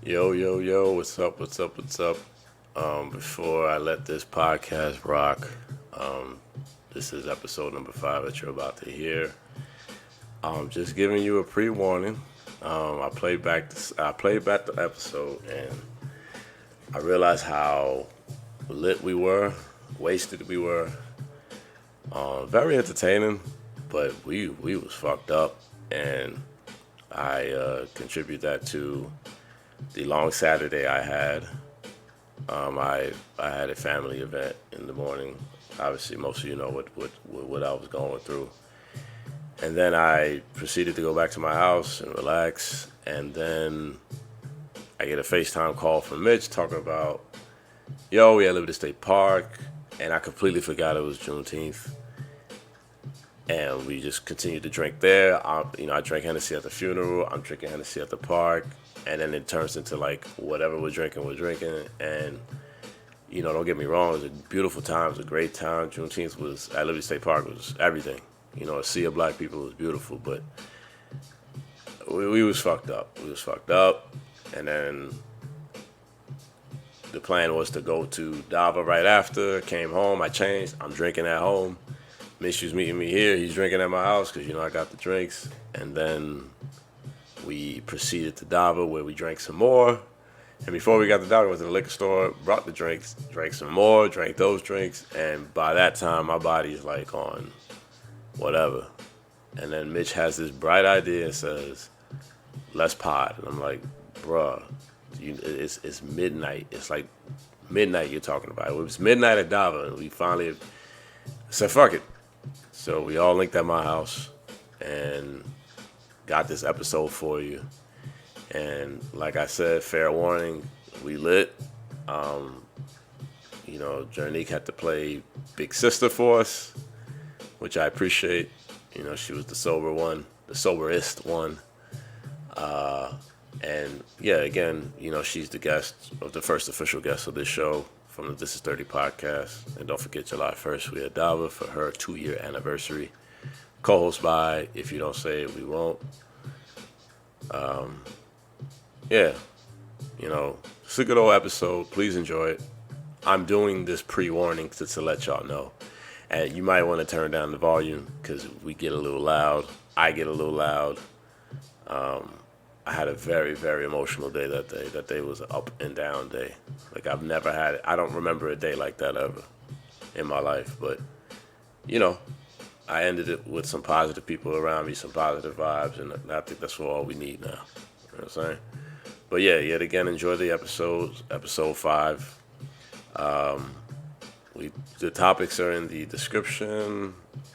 Yo, what's up? Before I let this podcast rock, this is episode number 5 that you're about to hear. Just giving you a pre-warning. I played back the episode and I realized how lit we were, wasted we were. Very entertaining, but we was fucked up, and I contribute that to the long Saturday I had. I had a family event in the morning. Obviously, most of you know what I was going through. And then I proceeded to go back to my house and relax. And then I get a FaceTime call from Mitch talking about, yo, we had Liberty State Park. And I completely forgot it was Juneteenth. And we just continued to drink there. I drank Hennessy at the funeral. I'm drinking Hennessy at the park. And then it turns into like whatever we're drinking. And, don't get me wrong, it was a beautiful time. It was a great time. Juneteenth was, at Liberty State Park, was everything. A sea of black people was beautiful, but we was fucked up. And then the plan was to go to Dava right after. Came home, I changed. I'm drinking at home. Mitch was meeting me here. He's drinking at my house because, I got the drinks. And then we proceeded to Dava where we drank some more. And before we got to Dava, we went to the liquor store, brought the drinks, drank some more, drank those drinks. And by that time, my body's like on whatever. And then Mitch has this bright idea and says, let's pod. And I'm like, bruh, it's midnight. It's like midnight you're talking about. It was midnight at Dava, and we finally said, fuck it. So we all linked at my house and got this episode for you. And like I said, fair warning, we lit. Jernique had to play big sister for us, which I appreciate. She was the soberest one. And yeah, again, she's the first official guest of this show from the This Is 30 podcast. And don't forget, July 1st, we had Dava for her 2-year anniversary. Co-host by If You Don't Say It, We Won't. It's a good old episode. Please enjoy it. I'm doing this pre-warning to let y'all know. And you might want to turn down the volume because we get a little loud. I get a little loud. I had a very, very emotional day that day. That day was an up and down day. Like I've never had it. I don't remember a day like that ever in my life. But, I ended it with some positive people around me, some positive vibes. And I think that's all we need now. You know what I'm saying? But yeah, yet again, enjoy the episodes. Episode 5. The topics are in the description,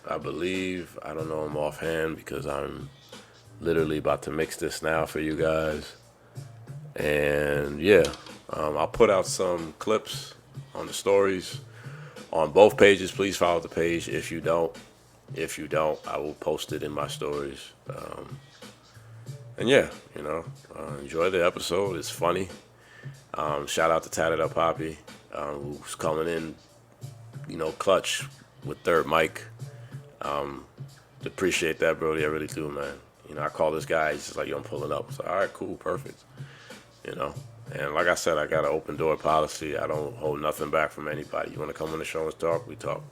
I believe. I don't know them offhand because I'm literally about to mix this now for you guys. And yeah, I'll put out some clips on the stories on both pages. Please follow the page. If you don't, I will post it in my stories. And yeah, enjoy the episode. It's funny. Shout out to Tatted Up Poppy, who's coming in, clutch with third mic. Appreciate that, Brody. I really do, man. I call this guy. He's just like, yo, I'm pulling up. It's like, all right, cool, perfect. And like I said, I got an open door policy. I don't hold nothing back from anybody. You want to come on the show and talk, we talk.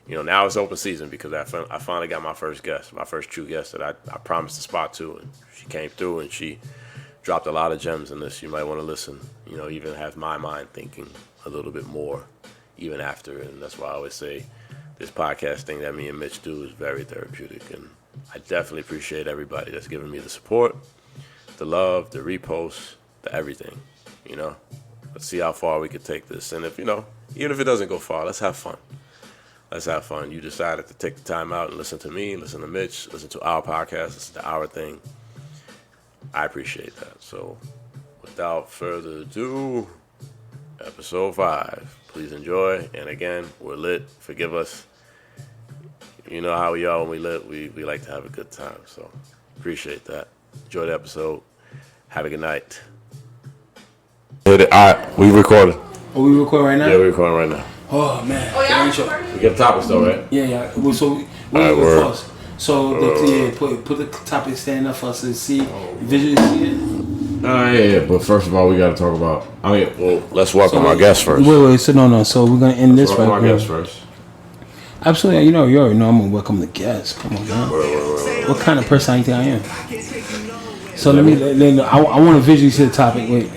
Now it's open season because I finally got my first true guest that I promised a spot to, and she came through and she dropped a lot of gems in this. You might want to listen. Even have my mind thinking a little bit more even after. And that's why I always say this podcast thing that me and Mitch do is very therapeutic. And I definitely appreciate everybody that's giving me the support, the love, the reposts, the everything. Let's see how far we could take this. And if, even if it doesn't go far, let's have fun. Let's have fun. You decided to take the time out and listen to me, listen to Mitch, listen to our podcast, listen to our thing. I appreciate that. So without further ado, episode 5. Please enjoy. And again, we're lit. Forgive us. You know how we are when we lit. We like to have a good time. So appreciate that. Enjoy the episode. Have a good night. All right, we recording. Oh, we recording right now? Yeah, we're recording right now. Oh, man. Oh, yeah, we get the topics though, right? Yeah. So we first. So put the topic stand up for us to see, visually see it. Yeah. But first of all, we got to talk about. Well, let's welcome our guest first. Wait. So no. So we're gonna end this Welcome right our here. guest first. Absolutely. You already know I'm gonna welcome the guest. Come on, man. What kind of person I think I am? So let me. I want to visually see the topic. Wait.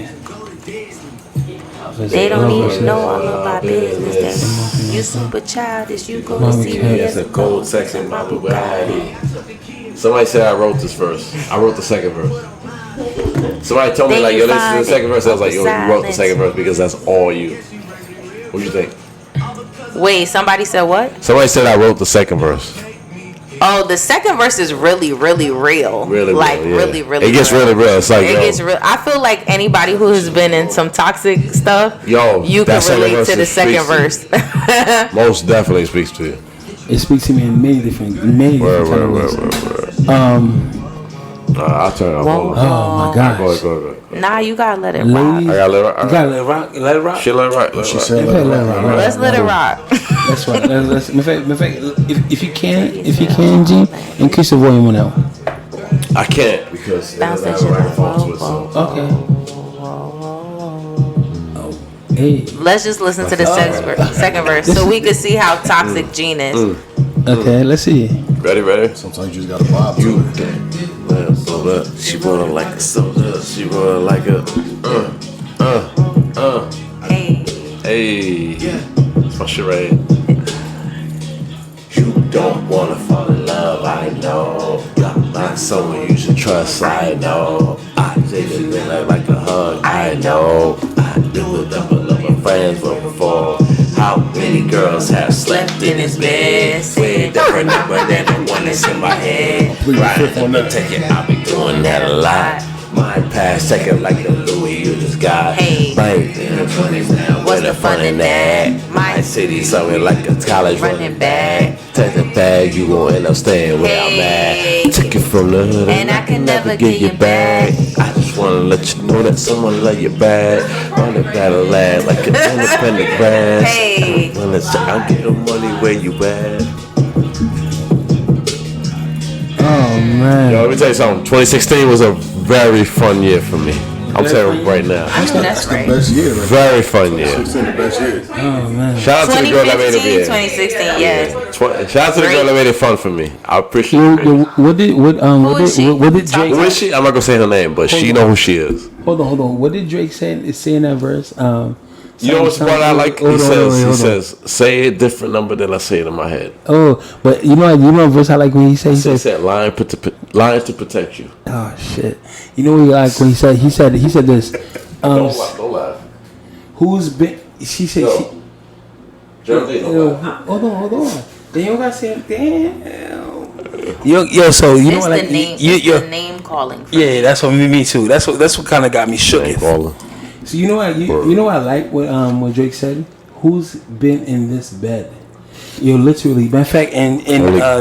They don't even know all of our business. You super childish. You go serious. It's a cold, sexy mama body. Somebody said I wrote this verse. I wrote the second verse. Somebody told me, like, yo, this is the second verse. I was like, yo, you wrote the second verse because that's all you. What do you think? Wait, somebody said what? Somebody said I wrote the second verse. Oh, the second verse is really, really real. Really, like real, yeah. really, really. It gets really real. It's like it gets real. I feel like anybody who has been in some toxic stuff, you can relate to the second verse. Most definitely speaks to you. It speaks to me in many different ways. I'll turn it off. Whoa. Oh my gosh. Go ahead. Nah, you gotta let it rock. Ladies, I gotta let it rock. you gotta let it rock. Let it rock. She let it rock. She said let it rock. Let's let it rock. That's right. Let's, in fact, if you can, G, increase the volume on that one. I can't because Bounce that I shit have a up. phone to it. So. Okay. Hey. Let's just listen to the second verse so we can see how toxic Gene is. Okay, let's see. Ready? Sometimes you just gotta vibe to it. Soda. She wanna like a soda. She wanna like a Hey. That's my shit right here. You don't wanna fall in love, I know. You're not someone you should trust, I know. I take a bit like a hug, I know. I do a double of my friends before. How many girls have slept in his bed? Way different number than the one that's in my head. Right, let me take it, I've been doing that a lot. My past, take it like the Louis you just got. Hey. Right in the 20s now, what's the fun in that? My city, something like a college running back. Take the bag, you gon' end up staying where I'm at. Took it from the hood, And I can never get you back. I just wanna let you know that someone love you back. On the battle lad like an independent grass. Hey. I'm getting money where you at. Oh man. Yo, let me tell you something. 2016 was a very fun year for me. I'm telling you right now. I know that's The right. best year, right? Very fun year. 16 the best years. Oh man. Shout out to the girl that made it 2015, here. 2016, yes. Shout out to the girl that made it fun for me. I appreciate it. What did Drake? Who is she? I'm not gonna say her name, but she know who she is. Hold on. What did Drake say in that verse? You know what's part I like? He says, say a different number than I say it in my head. Oh, but you know what verse I like when he says He said, lying to protect you. oh shit. You know what you like when he said this. Don't laugh. Who's been? She said. Yo. She, Geraldine, don't yo, laugh. hold on. Then you gotta say damn. Yo, so you know It's what like the name, you, the name calling. yeah, that's what me too. That's what kind of got me shook. Thank Paula. So you know what you know what I like what Drake said? Who's been in this bed? Literally. Matter of fact, and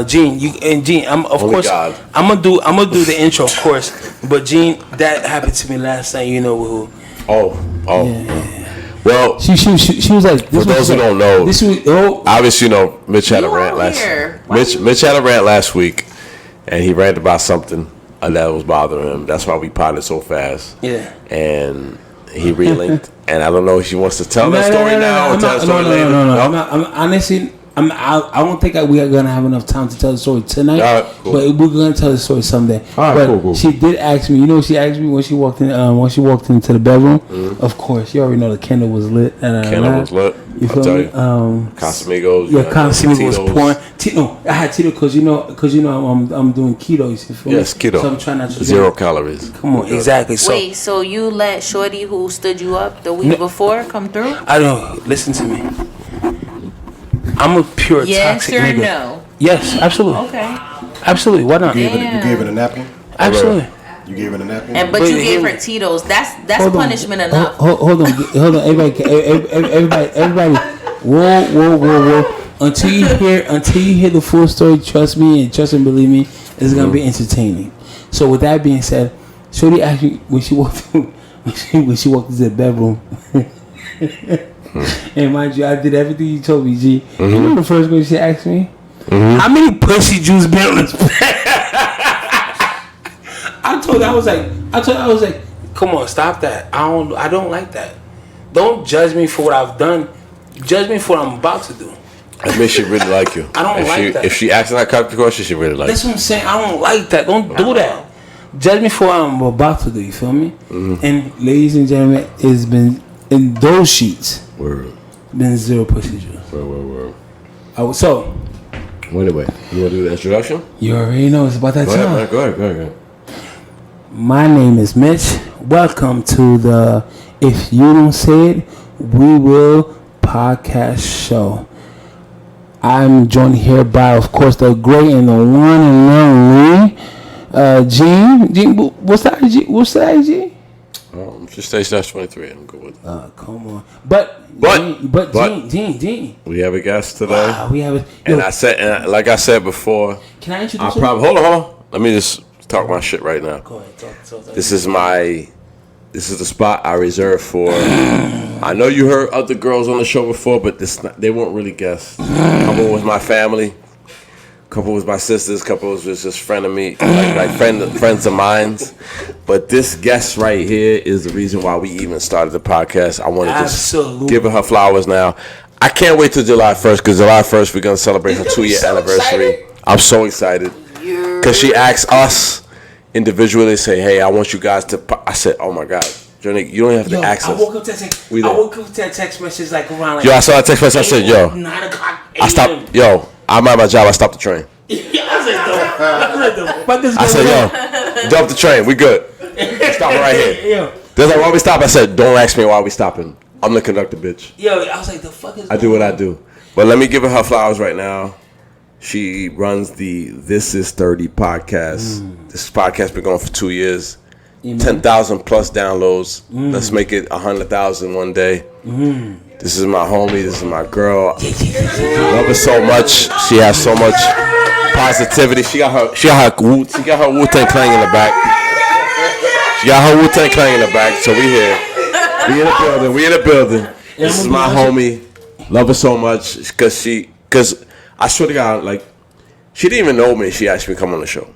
Gene, I'm of Only course God. I'm gonna do the intro, of course. But Gene, that happened to me last night. You know who? Oh. Yeah. Well, She was like. for those who don't know, this was obviously, you know, Mitch had a You rant out last. here. Mitch had a rant last week, and he ranted about something that was bothering him. That's why we potted so fast. Yeah. And he relinked, and I don't know if she wants to tell that story now or tell that story later. No. I'm honestly. I don't think we are gonna have enough time to tell the story tonight. All right, cool. But we're gonna tell the story someday. All right, but cool. she did ask me. You know, what she asked me when she walked in. When she walked into the bedroom. Of course, you already know the candle was lit. And Candle was lit. You I'll feel tell me? you. Casamigos. Yeah, Casamigos was Tito's. pouring. I had Tito because you know I'm doing keto. You feel Yes, me? keto. So I'm trying not to Zero drink. calories. Come on, exactly. So Wait, so you let Shorty who stood you up the week before come through? I don't listen to me. I'm a pure Yes toxic or nigga. no? Yes, absolutely. Okay. Absolutely. Why not? You gave it a napkin? Absolutely. You gave it a napkin? But Wait, you gave hold her Tito's. That's Hold on. punishment enough. Hold on. Everybody. Whoa. Until you hear the full story, trust me and believe me, it's gonna be entertaining. So with that being said, Shorty actually when she walked into the bedroom. And mind you, I did everything you told me, G. You know the first question she asked me? How many pussy juice been on this bed? I told her, I was like, Come on, stop that. I don't like that. Don't judge me for what I've done. Judge me for what I'm about to do. I mean, she really like you. I don't like that. If she asks that kind of question, she really like you. That's what I'm saying. I don't like that. Don't do that. Judge me for what I'm about to do. You feel me? Mm-hmm. And ladies and gentlemen, it's been in those sheets. Word. Been 0 procedure. Word. So. Well, anyway, you want to do the introduction? You already know it's about that time. Go ahead. My name is Mitch. Welcome to the If You Don't Say It, We Will podcast show. I'm joined here by, of course, the great and the one and only Gene. What's that IG? Just say slash 23. I'm good with it. Come on. But Gene. We have a guest today. We have a. And like I said before. Can I introduce you? Hold on. Let me just talk my shit right now. Go ahead. Talk. This is the spot I reserved for. I know you heard other girls on the show before, but they weren't really guests. A couple was my family. A couple was my sisters. A couple was just friends of mine. But this guest right here is the reason why we even started the podcast. I want to just give her flowers now. I can't wait till July 1st, because July 1st we're going to celebrate her 2-year anniversary. Excited? I'm so excited. Because she asked us individually, say, hey, I want you guys to... I said, oh my God. Johnny, you don't have to ask us. I woke up to that text message like around like... Yo, I saw that text message. I said, yo. 9 o'clock, I stopped. Yo, I'm at my job. I stopped the train. I said, yo, jump the train. We good. Stop right here. They're like, why we stop? I said, don't ask me why we stopping. I'm the conductor, bitch. Yo, I was like, the fuck is I do what I do. But let me give her flowers right now. She runs the This Is 30 podcast. This podcast been going for 2 years. 10,000 plus downloads. Let's make it 100,000 one day. This is my homie. This is my girl. Love her so much. She has so much positivity. She got her Wu-Tang Clan in the back. So we here. We in the building. This is my homie. Love her so much because I swear to God, like, she didn't even know me. She asked me to come on the show.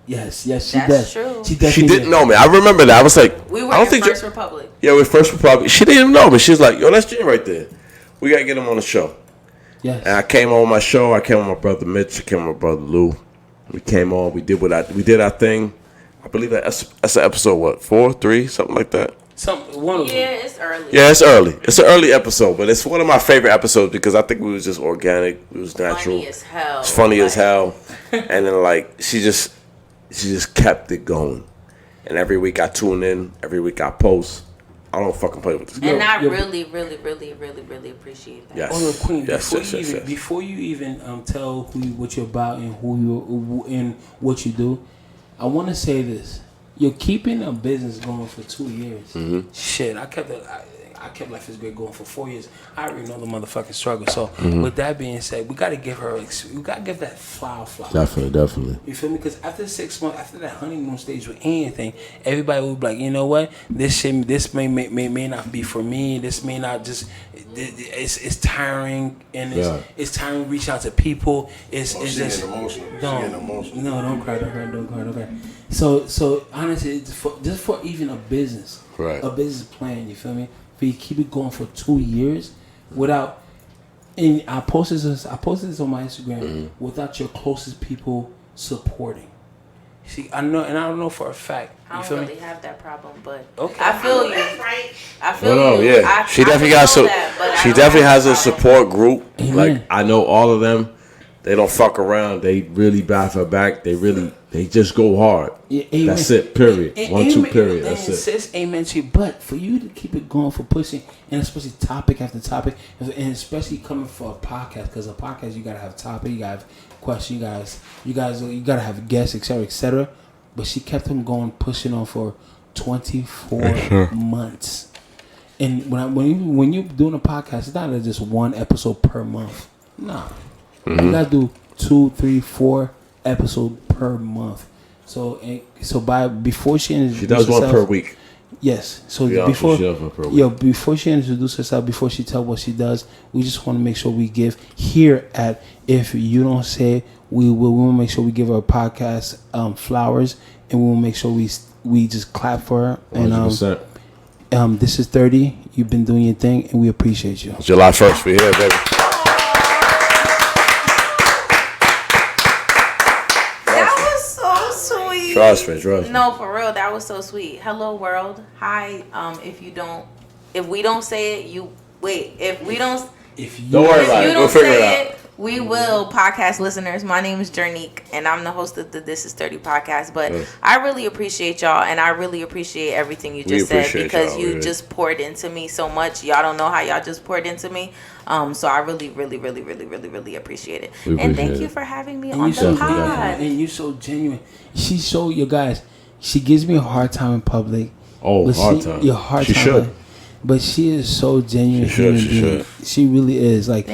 Yes, she That's does. true. She didn't know me. I remember that. I was like, we were in First Republic. Yeah, we're First Republic. She didn't even know me. She's like, yo, that's Gene right there. We gotta get him on the show. Yes. And I came on my show. I came with my brother Mitch. I came with my brother Lou. We came on. We did our thing. I believe that's an episode 4, 3, something like that. It's early. Yeah, it's early. It's an early episode, but it's one of my favorite episodes because I think we was just organic. It was natural. Funny as hell. It's funny as hell. And then like she just kept it going. And every week I tune in. Every week I post. I don't fucking play with this girl. And I really appreciate that. Yes. Oh, Queen, yes. Before you even tell what you're about and what you do, I want to say this. You're keeping a business going for 2 years. Mm-hmm. Shit, I kept Life is Great going for 4 years. I already know the motherfucking struggle. So with that being said, we gotta give that flower. Definitely. You feel me? Because after 6 months, after that honeymoon stage with anything, everybody will be like, you know what? This may not be for me. This may not just. It's tiring and it's tiring to reach out to people. It's just emotional. No, don't cry. So honestly, just for even a business, right? A business plan. You feel me? For you keep it going for 2 years without. And I posted this on my Instagram without your closest people supporting. See, I know, and I don't know for a fact. I don't really have that problem, but okay. I feel you. I feel you. Yeah. She definitely has a support group. Amen. Like I know all of them. They don't fuck around. They really back her back. They just go hard. Yeah, that's it. Period. 1, 2. Period. That's it. Says amen to you. But for you to keep it going for pushing, and especially topic after topic, and especially coming for a podcast, because a podcast you gotta have topic, you gotta have questions, you gotta have guests, etc., etc. But she kept him going, pushing on for 24 months. And when you're doing a podcast, it's not just one episode per month. Nah. You gotta do 2, 3, 4 episodes per month. So before she introduces she does herself, one per week. Yes. So before she introduces herself, before she tells what she does, we just want to make sure we give here at If You Don't Say, we will make sure we give our podcast flowers, and we will make sure we we just clap for her. 100%. And this is 30. You've been doing your thing, and we appreciate you. July 1st, we're here, baby. That was so sweet. Trust me. No, for real, that was so sweet. Hello, world. Hi. If we don't say it, you wait. If you Don't worry about it. We'll figure it out. We will, podcast listeners. My name is Jernique, and I'm the host of the This Is 30 podcast. But I really appreciate y'all, and I really appreciate everything you just said because you just poured into me so much. Y'all don't know how y'all just poured into me. So I really, really, really, really, really, really appreciate it. And thank you for having me on the pod. And you're so genuine. She's so, you guys, she gives me a hard time in public. Oh, hard time. Your hard she time. Should. But she is so genuine. She should. She really is. Like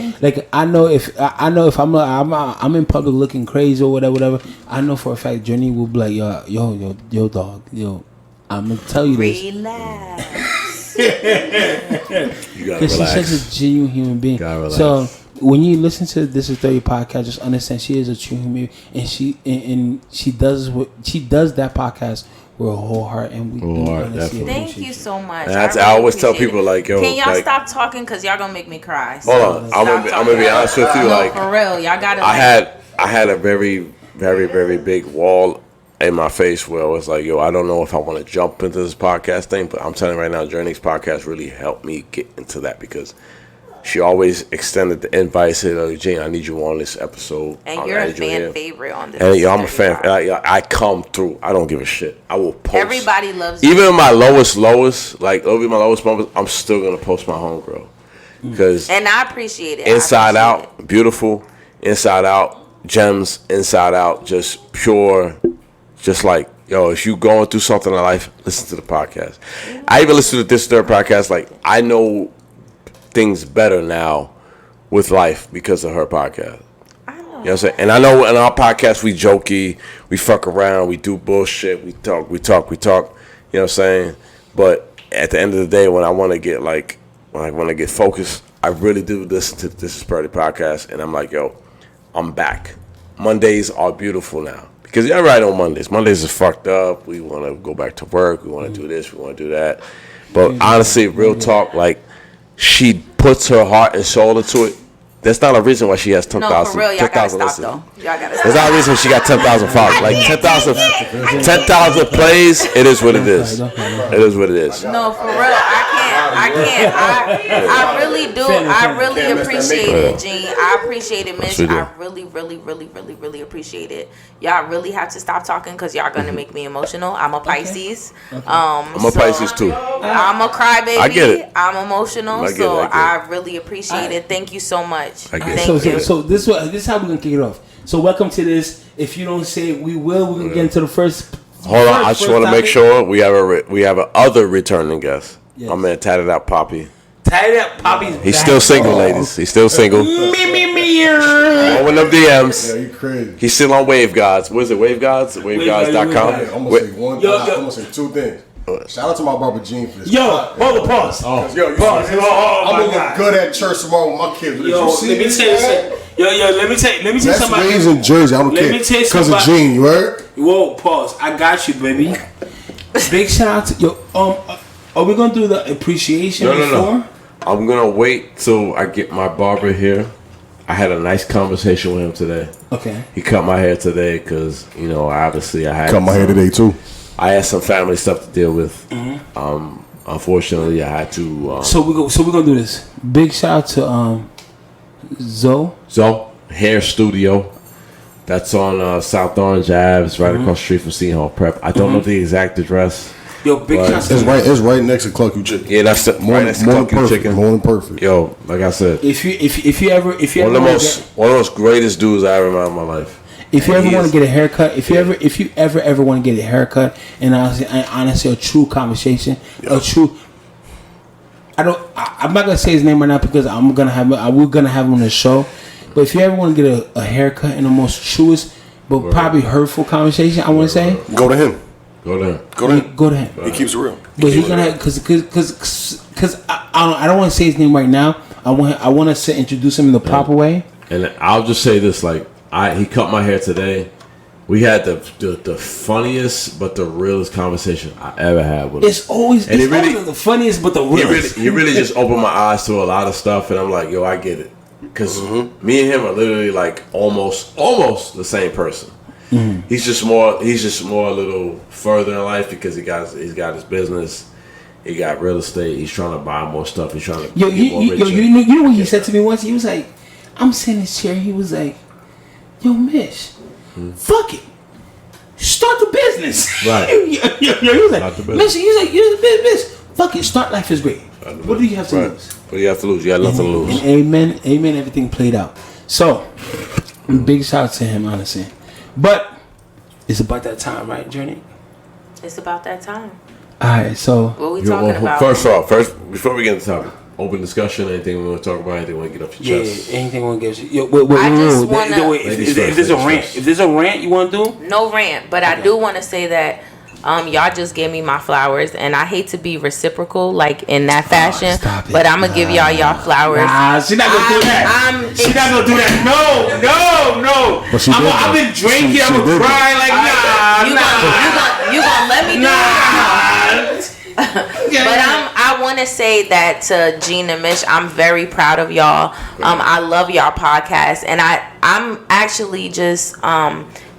I know if I'm in public looking crazy or whatever. I know for a fact Journey will be like, yo, dog, I'm gonna tell you this. Relax. You gotta relax. She's such a genuine human being. So when you listen to This Is 30 podcast, just understand she is a true human being, and she does that podcast with a whole heart, and we definitely. Thank you so much. I always tell people like, yo, can y'all stop talking because y'all gonna make me cry. Hold on, I'm gonna be honest with you. No, like for real, y'all gotta. I had a very, very, very big wall in my face where I was like, yo, I don't know if I want to jump into this podcast thing, but I'm telling you right now, Journey's podcast really helped me get into that because she always extended the invite, said, "Oh, Gene, I need you on this episode." And you're a fan favorite on this. And I'm a fan. I come through. I don't give a shit. I will post. Everybody loves you. Even in my lowest, like over my lowest moments, I'm still gonna post my homegirl because. And I appreciate it. Inside out, beautiful. Inside out, gems. Inside out, just pure. Just like, yo, if you going through something in life, listen to the podcast. I even listen to this third podcast. Like, I know things better now with life because of her podcast. I know. You know what I'm saying? And I know in our podcast we jokey, we fuck around, we do bullshit, we talk. You know what I'm saying? But at the end of the day, when I want to get focused, I really do listen to This Is 30 podcast, and I'm like, yo, I'm back. Mondays are beautiful now. Because you're right on Mondays. Mondays is fucked up. We want to go back to work. We want to do this. We want to do that. But honestly, real talk, like, she puts her heart and soul into it. That's not a reason why she has 10,000 No, for real, y'all gotta stop, listens. though. Y'all gotta stop. There's not a reason she got 10,000 followers. Like 10,000 plays, it is what it is. It is what it is. No, for real, I can't. I really do. I really appreciate it, Gene. I appreciate it, Mitch. I really, really, really, really, really appreciate it. Y'all really have to stop talking because y'all gonna make me emotional. I'm a Pisces. I'm a Pisces too. I'm a crybaby. I get it. I'm emotional, so I really appreciate it. Thank you so much. Thank you. So this is how we're gonna kick it off. So welcome to this. If you don't say it, we will. We're gonna get into the first. Hold on, I just want to make sure we have a other returning guest. Yes. My man, Tatted Out Poppy. Tatted Out Poppy's He's still single, ladies. He's still single. Me. One of them DMs. Yeah, you crazy. He's still on Wave Gods. What is it? Wave Gods? WaveGods.com. I'm gonna say two things. Shout out to my barber Gene for this. Yo, hold the pause. Pause. I'm gonna look good at church tomorrow with my kids. Yo, let me tell you something. Let me tell you something. That's raised in Jersey. I'm a kid. Let me tell you something. Because of Gene, you heard? Whoa, pause. I got you, baby. Big shout out to yo. Are we gonna do the appreciation before? No. I'm gonna wait till I get my barber here. I had a nice conversation with him today. Okay. He cut my hair today because obviously I had cut my hair today too. I had some family stuff to deal with. Mm-hmm. Unfortunately, I had to. So we're gonna do this. Big shout out to Zoe Hair Studio. That's on South Orange Ave. It's right across the street from Seton Hall Prep. I don't know the exact address. Yo, big shout out. It's right next to Cluck You Chicken. Yeah, that's the more than perfect. Yo, like I said, if you ever one of the most greatest dudes I ever met in my life. If you ever want to get a haircut, if you ever want to get a haircut, and honestly a true conversation, I'm not gonna say his name right now because we're gonna have him on the show. But if you ever want to get a haircut in the most truest but probably hurtful conversation, I want to say, go to him. Go to him. He keeps it real. But he's gonna because I don't want to say his name right now. I want to introduce him in the proper way. And I'll just say this: like he cut my hair today, We had the funniest but the realest conversation I ever had with him. It's always the funniest but the realest. He really just opened my eyes to a lot of stuff, and I'm like, yo, I get it. Because me and him are literally like almost the same person. Mm-hmm. He's just more a little further in life because he's got his business. He got real estate. He's trying to buy more stuff. He's trying to get more richer. You know what he said to me once? He was like, I'm sitting in his chair. He was like, yo, Mitch, fuck it. Start the business. Right. He was like, Mitch, he's like, you're the business. Fuck it. Start Life is Great. What do you have to lose? What do you have to lose? You got nothing to lose. And amen. Everything played out. So, big shout out to him, honestly. But it's about that time, right, Journey? It's about that time. All right, so what we talking about? First, before we get into the topic, open discussion. Anything we want to talk about? Anything we want to get off your chest? Yeah, anything we want to get. If there's a rant you want to do, no rant. But I do want to say that y'all just gave me my flowers, and I hate to be reciprocal like in that fashion, but I'm gonna give y'all flowers. Nah, she's not gonna do that. She's not gonna do that. No. But I've been drinking. I'm gonna cry like You gonna let me do it? But I want to say that to Gene and Mitch, I'm very proud of y'all. I love y'all podcast, and I'm actually just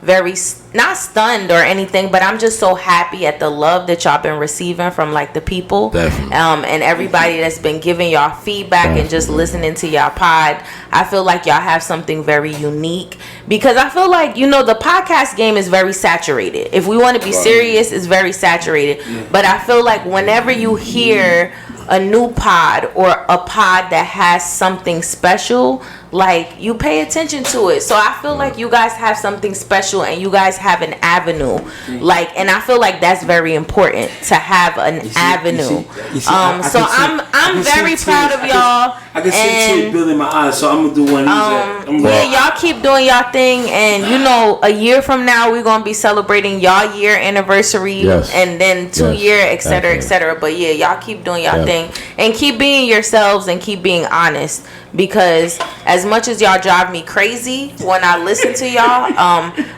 very not stunned or anything, but I'm just so happy at the love that y'all been receiving from like the people, and everybody that's been giving y'all feedback and just listening to y'all pod. I feel like y'all have something very unique, because I feel like, you know, the podcast game is very saturated. If we want to be serious, it's very saturated. But I feel like whenever you hear a new pod or a pod that has something special, like, you pay attention to it. So I feel like you guys have something special, and you guys have an avenue, like, and I feel like that's very important to have an avenue. So I'm very proud of y'all. I can see tears building in my eyes, so I'm gonna do one of these. Y'all keep doing y'all thing, and you know, a year from now we're gonna be celebrating y'all year anniversary, and then 2 year, etc. But yeah, y'all keep doing y'all thing, and keep being yourselves, and keep being honest. Because as much as y'all drive me crazy when I listen to y'all,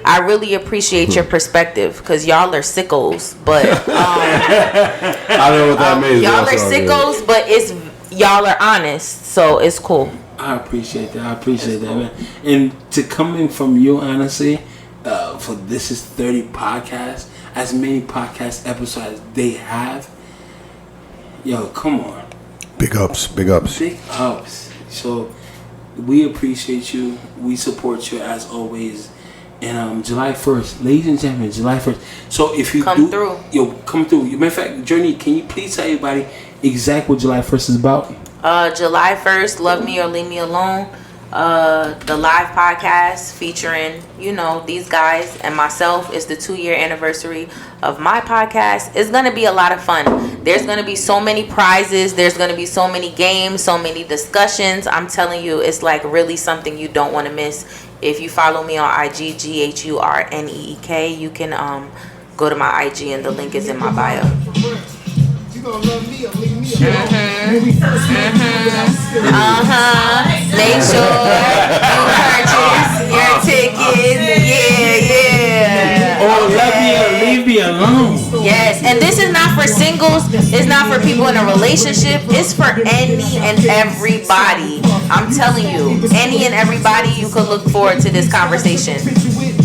I really appreciate your perspective, because y'all are sickos. But I don't know what that means. Y'all are sickos, but y'all are honest, so it's cool. I appreciate that, man. And to come in from you, honestly, for This Is 30 podcast, as many podcast episodes as they have, yo, come on. Big ups. So we appreciate you. We support you as always. And July 1st, ladies and gentlemen, July 1st. So if you come through. Matter of fact, Journey, can you please tell everybody exactly what July 1st is about? July 1st, Love Me or Leave Me Alone. The live podcast featuring, you know, these guys and myself. Is the 2 year anniversary of my podcast. It's gonna be a lot of fun. There's gonna be so many prizes. There's gonna be so many games, so many discussions. I'm telling you, it's like really something you don't want to miss. If you follow me on IG, GHURNEEK, you can go to my IG, and the link is in my bio. Make sure you purchase your tickets. Yeah. Or Love Me or Leave Me Alone. Yes, and this is not for singles. It's not for people in a relationship. It's for any and everybody. I'm telling you, any and everybody. You could look forward to this conversation.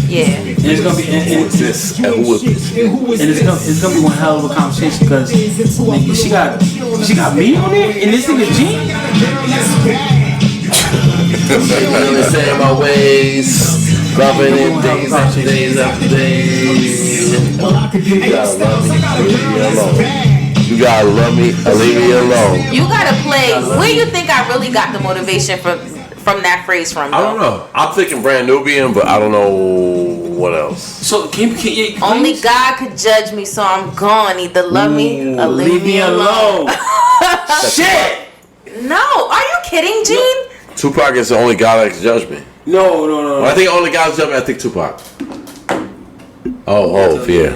Yeah. And it's gonna be it's gonna be one hell of a conversation, because nigga, she got me on there, and this nigga Gene. Really saying my ways, loving it days after days after days. You gotta love me or leave me alone. You gotta play. Where you think I really got the motivation from that phrase from? Though? I don't know. I'm thinking Brand Nubian, but I don't know what else. So can you only God could judge me, so I'm gone. Either love me or leave me alone. Shit. No, are you kidding, Gene? Tupac is the only guy that can judge me. No. When I think only guy that judge me, I think Tupac. Oh, yeah.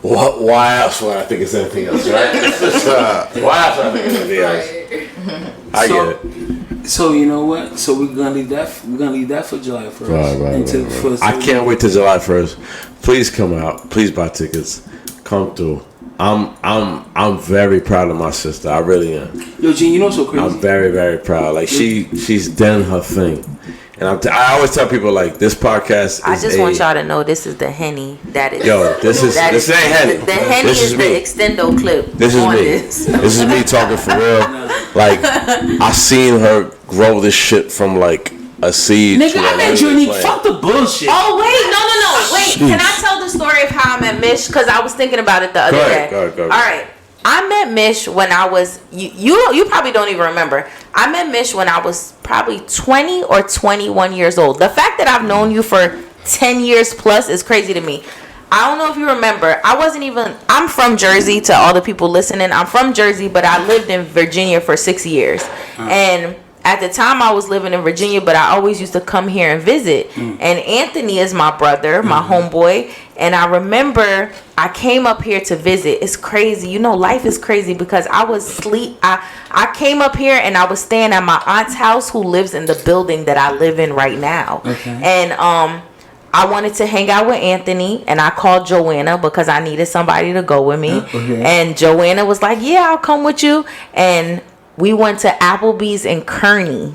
What? Why else would I think it's anything else, right? Why else would I think it's anything else? I get it. So you know what? So we're gonna leave that. We're gonna leave that for July 1st. Right. I can't wait till July 1st. Please come out. Please buy tickets. Come through. I'm very proud of my sister. I really am. Yo, Gene, you know what's so crazy? I'm very, very proud. Like she's done her thing. And I always tell people like this podcast. I just want y'all to know this is the Henny that is. Yo, this ain't Henny. The Henny is the extendo clip. This is me. This is me talking for real. Like I seen her grow this shit from like a seed. Nigga, I met Unique. Fuck the bullshit. Oh wait, no. Wait, can I tell the story of how I met Mitch? Because I was thinking about it the other day. Go ahead. All right. I met Mitch when I was you probably don't even remember. I met Mitch when I was probably 20 or 21 years old. The fact that I've known you for 10 years plus is crazy to me. I don't know if you remember. I'm from Jersey, to all the people listening. I'm from Jersey, but I lived in Virginia for 6 years. And at the time I was living in Virginia, but I always used to come here and visit. And Anthony is my brother, my homeboy. And I remember I came up here to visit. It's crazy. You know, life is crazy because I was asleep. I came up here and I was staying at my aunt's house, who lives in the building that I live in right now. Okay. And I wanted to hang out with Anthony, and I called Joanna because I needed somebody to go with me. Okay. And Joanna was like, yeah, I'll come with you. And we went to Applebee's in Kearney.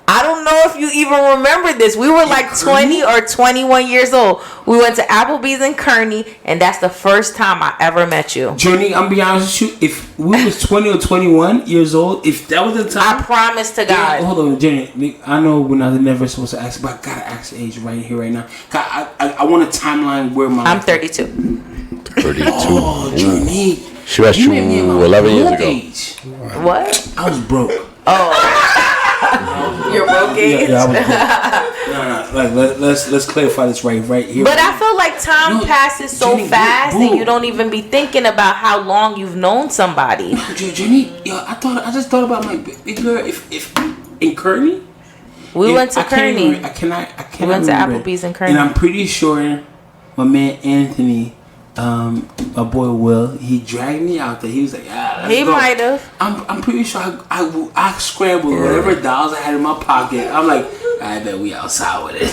I don't know if you even remember this. We were like 20 or 21 years old. We went to Applebee's in Kearney, and that's the first time I ever met you. Journey, I'm be honest with you. If we was 20 or 21 years old, if that was the time, I promise to God. Yeah, hold on, Journey. I know we're not never supposed to ask, but I gotta ask the age right here, right now. I want a timeline where my. I'm 32. 32. Oh, Journey. She met you 11 years ago. Age. What? I was broke. Oh. You're broke age? Yeah, I was broke. Like, let's clarify this right here. But I feel like time passes so fast, and you don't even be thinking about how long you've known somebody. Jenny, I just thought about my big girl. If in Kearney, we went to Kearney. I cannot. We went to Applebee's in Kearney, and I'm pretty sure my man Anthony, my boy Will, he dragged me out there. He was like, let's he go. might have. I'm pretty sure I scrambled whatever dollars I had in my pocket. I'm like, I bet we outside with it.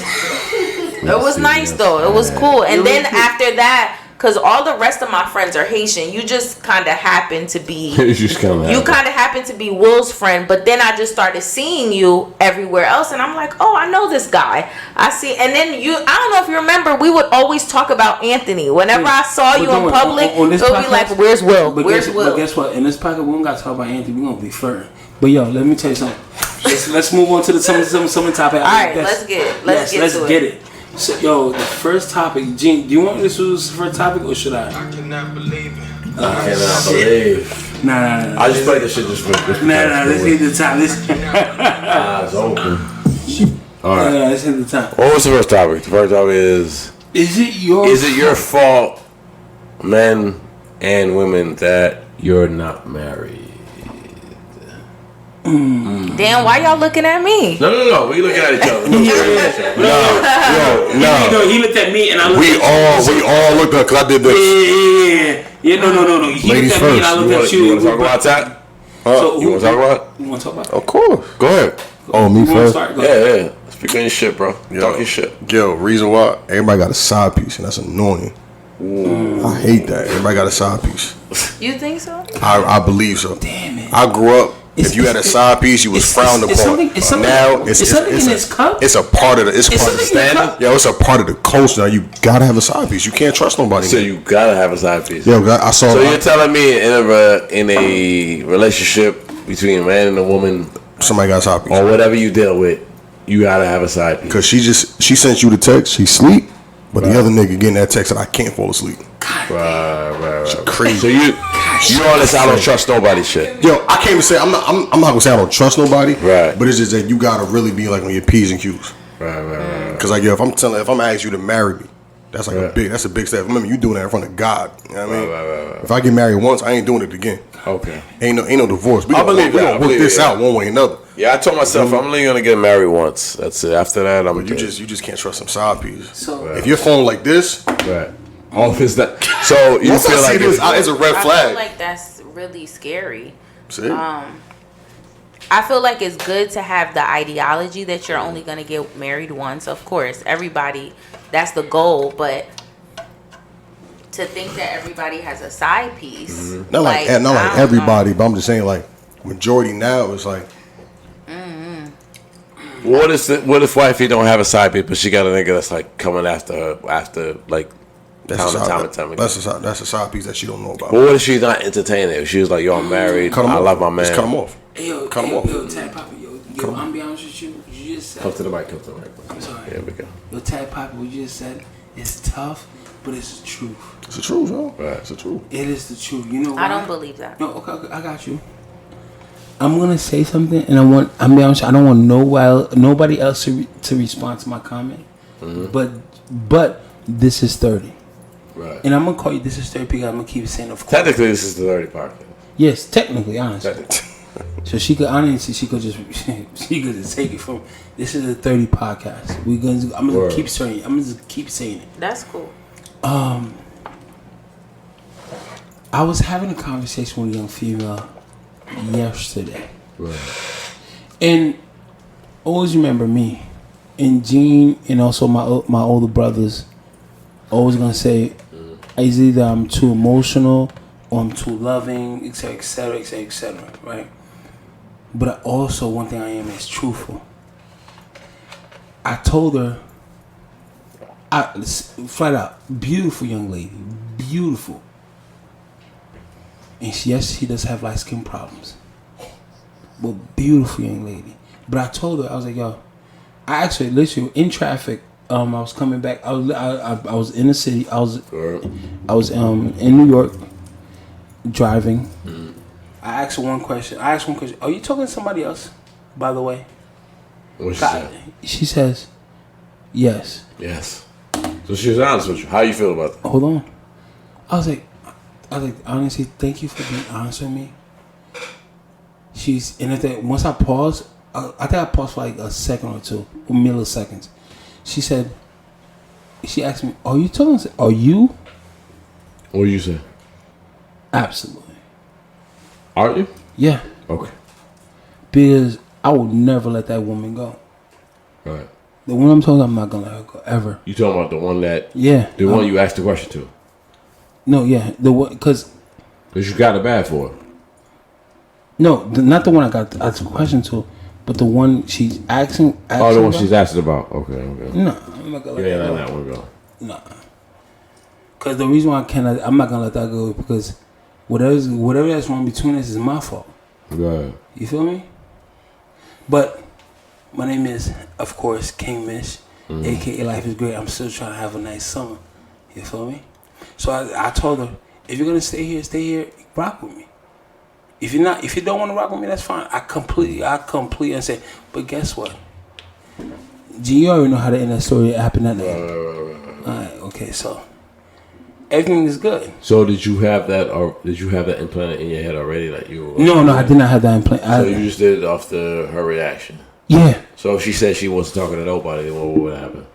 It was nice though. It was cool. And then after that, because all the rest of my friends are Haitian, you just kind of happen to be. You kind of happen to be Will's friend, but then I just started seeing you everywhere else, and I'm like, oh, I know this guy. I see, and then I don't know if you remember, we would always talk about Anthony. Whenever I saw you in public, it would be like, where's Will? Where's Will? But guess what? In this pocket, we don't got to talk about Anthony. We're gonna be flirting. But yo, let me tell you something. Let's move on to the some topic. All right, let's get it. So, yo, the first topic, Gene, do you want this was the first topic or should I? I cannot believe it. I cannot believe. Nah. I just played this shit just for Nah, let's hit the top. Eyes open. Alright. Let's hit the top. What was the first topic? The first topic is Is it your fault, men and women, that you're not married? Damn, why y'all looking at me? No. We looking at each other. No. He looked at me and I looked at you. We all looked up because I did this. Yeah. No. He Ladies looked at first. me and I looked at you. You want to talk about that? You want to talk about it? You want to talk about it? Of course. Go ahead. Oh, me You wanna first? start? Go Yeah. Speak on your shit, bro. Yo. Talk your shit. Yo, reason why everybody got a side piece, and that's annoying. I hate that. Everybody got a side piece. You think so? I believe so. Damn it. I grew up. If you had a side piece, you was frowned upon. It's something Now in his cup. It's a part of the. It's part of the something in the cup. Yo, it's a part of the culture. Now you gotta have a side piece. You can't trust nobody. So you gotta have a side piece. Yo, I saw. So you're telling me in a relationship between a man and a woman, somebody got a side piece, or whatever you deal with, you gotta have a side piece. Because she sent you the text. She sleep, but the other nigga getting that text that I can't fall asleep. Right. Crazy. So you on this I don't trust nobody shit. Yo, I can't even say I'm not gonna say I don't trust nobody. Right. But it's just that you gotta really be like on your P's and Q's. Right. Because like yo, if I'm asking you to marry me, that's like a big step. Remember, you doing that in front of God. You know what I mean? Right. If I get married once, I ain't doing it again. Okay. Ain't no divorce. We I believe we that. gonna work this out one way or another. Yeah, I told myself I'm only gonna get married once. That's it. After that, I'm. But you just can't trust some side pieces. So if your phone like this, right. All of his that. So you once feel I see like this, it's a red I flag. feel like that's really scary. See? I feel like it's good to have the ideology that you're only going to get married once. Of course, everybody, that's the goal. But to think that everybody has a side piece. Not like everybody, but I'm just saying like majority now is like. What if wifey don't have a side piece, but she got a nigga that's like coming after her after like time and time again? That's a side piece that she don't know about. But what if she's not entertaining? If she was like, yo, I'm married, I love my man. Just cut him off. Yo, cut him off. Yo, Tag Papa, yo, I'm be honest with you. You just said. Come to the mic. I'm sorry. Here we go. Yo, Tag Papa, what you just said is tough, but it's the truth. It's the truth, yo. Right. It's the truth. It is the truth. You know why? I don't believe that. No, okay, I got you. I'm gonna say something, and I'm be honest. I don't want nobody else to respond to my comment. But this is 30, right? And I'm gonna call you this is 30 because I'm gonna keep saying of course. Technically, this is the 30 podcast. Yes, technically, honestly. So she could just take it from this is the 30 podcast. I'm gonna keep saying it. I'm gonna just keep saying it. That's cool. I was having a conversation with a young female yesterday. Right. And always remember me and Gene and also my older brothers always gonna say either I'm too emotional or I'm too loving, etc., right? But also one thing I am is truthful. I told her, flat out, beautiful young lady, beautiful. And she does have light skin problems. But beautiful young lady. But I told her, I was like, yo, I actually literally in traffic. I was coming back. I was in the city. I was in New York driving. I asked her one question. Are you talking to somebody else, by the way? What she said? She says, yes. Yes. So she was honest with you. How you feel about that? Hold on. I was like, honestly, thank you for being honest with me. Once I paused, I think I paused for like a second or two, milliseconds. She asked me, are you? What do you say? Absolutely. Are you? Yeah. Okay. Because I would never let that woman go. Right. The one I'm talking about, I'm not going to let her go, ever. You talking about the one that... Yeah. The one you asked the question to? No, yeah. The one, because you got it bad for her. No, not the one I got asked a question to, but the one she's asking the one about? she's asking about. Okay. No, I'm not gonna let that one go. No, because the reason why I'm not gonna let that go because whatever that's wrong between us is my fault. Right. You feel me? But my name is, of course, King Mitch, aka Life is Great. I'm still trying to have a nice summer. You feel me? So I told her, if you're gonna stay here, rock with me. If you don't want to rock with me, that's fine. I completely understand. But guess what? G, you already know how to end that story. It happened that night. Right. Alright, okay, so everything is good. So did you have that implanted in your head already? Like you? No, I did not have that implanted. So you just did it off her reaction. Yeah. So if she said she wasn't talking to nobody, then what would happen?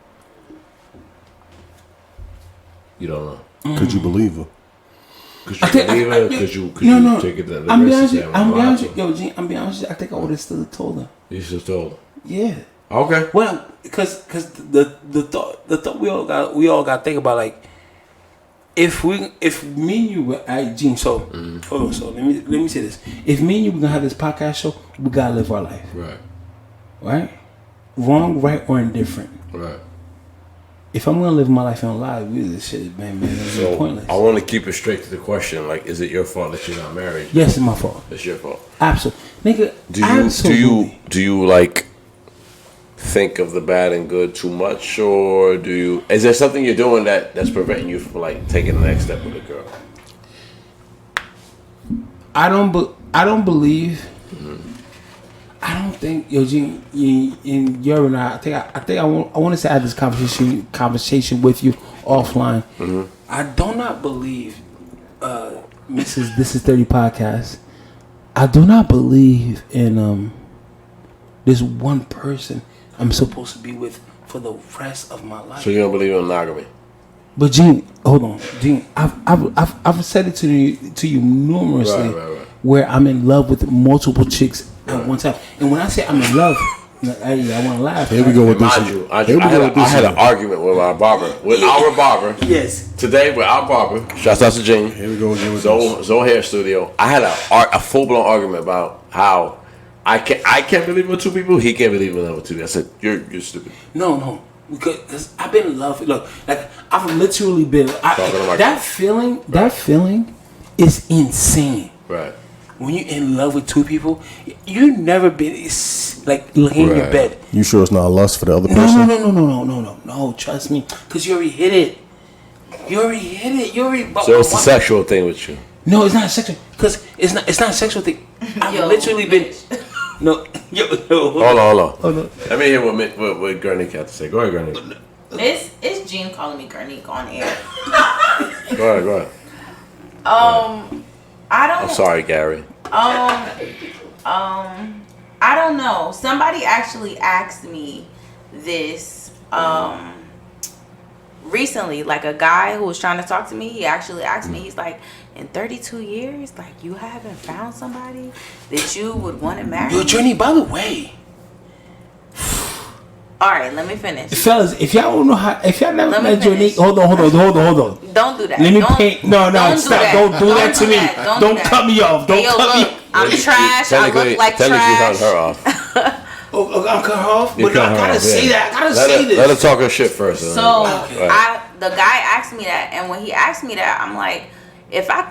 You don't know. Could you believe her? Could you believe her? Could you take it that I'm being honest with you. Yo, Gene, I'm being honest with you. I think I would have still told her. You should have told her? Yeah. Okay. Well, because the thought we all got to think about, like, if me and you were Gene, so hold on, so let me say this. If me and you were gonna have this podcast show, we gotta live our life. Right? Wrong, right, or indifferent. Right. If I'm gonna live my life and lie, this shit, man, it's pointless. I want to keep it straight to the question. Like, is it your fault that you're not married? Yes, it's my fault. It's your fault. Absolutely, nigga. Do you like think of the bad and good too much, or is there something you're doing that's preventing you from like taking the next step with a girl? I don't believe. I don't think, yo, Gene, you and I think I want to have this conversation with you offline. I do not believe, Mrs. This is 30 podcast. I do not believe in this one person I'm supposed to be with for the rest of my life. So you don't believe in monogamy? But Gene, hold on, Gene. I've said it to you numerously, right. where I'm in love with multiple chicks at one time. And when I say I'm in love, I want to laugh. Here we go with this. I had an argument with our barber, our barber. Yes. Today with our barber. Shouts out to Gene. Here we go again with Zoe Hair Studio. I had a full blown argument about how I can't believe in two people. He can't believe in another two. I said you're stupid. No. Because I've been in love. Look, like I've literally been. That feeling is insane. Right. When you're in love with two people, you never been like laying in your bed. You sure it's not lust for the other person? No. Trust me, because you already hit it. So it's a sexual thing with you. No, it's not sexual. Because it's not a sexual thing. I've literally been. No, Hold on. Let me hear what Gurney had to say. Go ahead, Gurney. It's Gene calling me Gurnique on air. Go ahead. I'm sorry, Gary. I don't know. Somebody actually asked me this recently. Like a guy who was trying to talk to me, he actually asked me. He's like, in 32 years, like you haven't found somebody that you would want to marry? Your journey, by the way. All right, let me finish. Fellas, if y'all don't know how, if y'all never met Journey, hold on. Don't do that. Let me paint. No, stop. Don't do that to me. Don't cut me off. Don't cut me. I'm trash. I look like trash. You cut her off. I'm cut her off? But I gotta say that. I gotta say this. Let her talk her shit first. So, the guy asked me that, and when he asked me that, I'm like, if I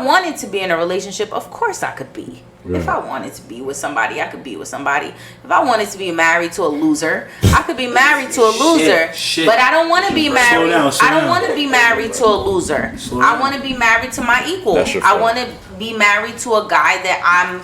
wanted to be in a relationship, of course I could be. Right. If I wanted to be with somebody, I could be with somebody. If I wanted to be married to a loser, I could be married to a loser. Shit. But I don't want to be married. I don't want to be married to a loser. I want to be married to my equal. I want to be married to a guy that I'm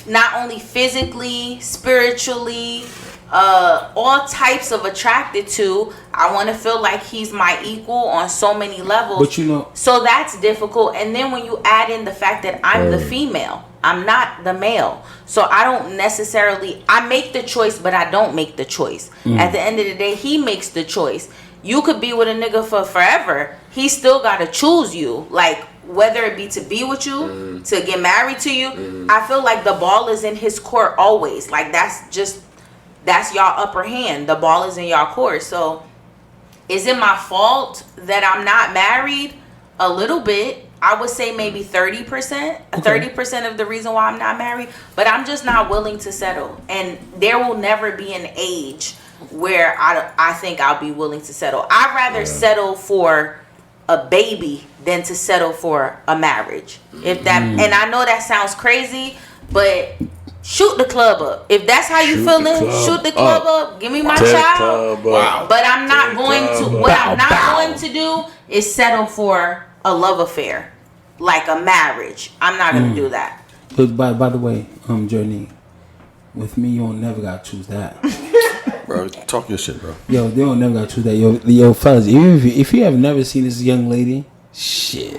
not only physically, spiritually, all types of attracted to. I want to feel like he's my equal on so many levels. But you know, so that's difficult. And then when you add in the fact that I'm the female, I'm not the male, so I don't necessarily. I make the choice, but I don't make the choice. At the end of the day, he makes the choice. You could be with a nigga for forever. He still gotta choose you, like whether it be to be with you, to get married to you. I feel like the ball is in his court always. Like that's y'all upper hand. The ball is in y'all court. So is it my fault that I'm not married? A little bit. I would say maybe 30%. 30% of the reason why I'm not married. But I'm just not willing to settle. And there will never be an age where I think I'll be willing to settle. I'd rather settle for a baby than to settle for a marriage. If that, and I know that sounds crazy, but shoot the club up. If that's how you feeling, shoot the club up. Give me my child. Wow. But I'm not going to. What I'm not going to do is settle for a love affair, like a marriage. I'm not going to do that. But by the way, Journey, with me, you don't never gotta choose that. Bro, talk your shit, bro. Yo, they don't never gotta choose that. Yo, fellas, if you have never seen this young lady, shit,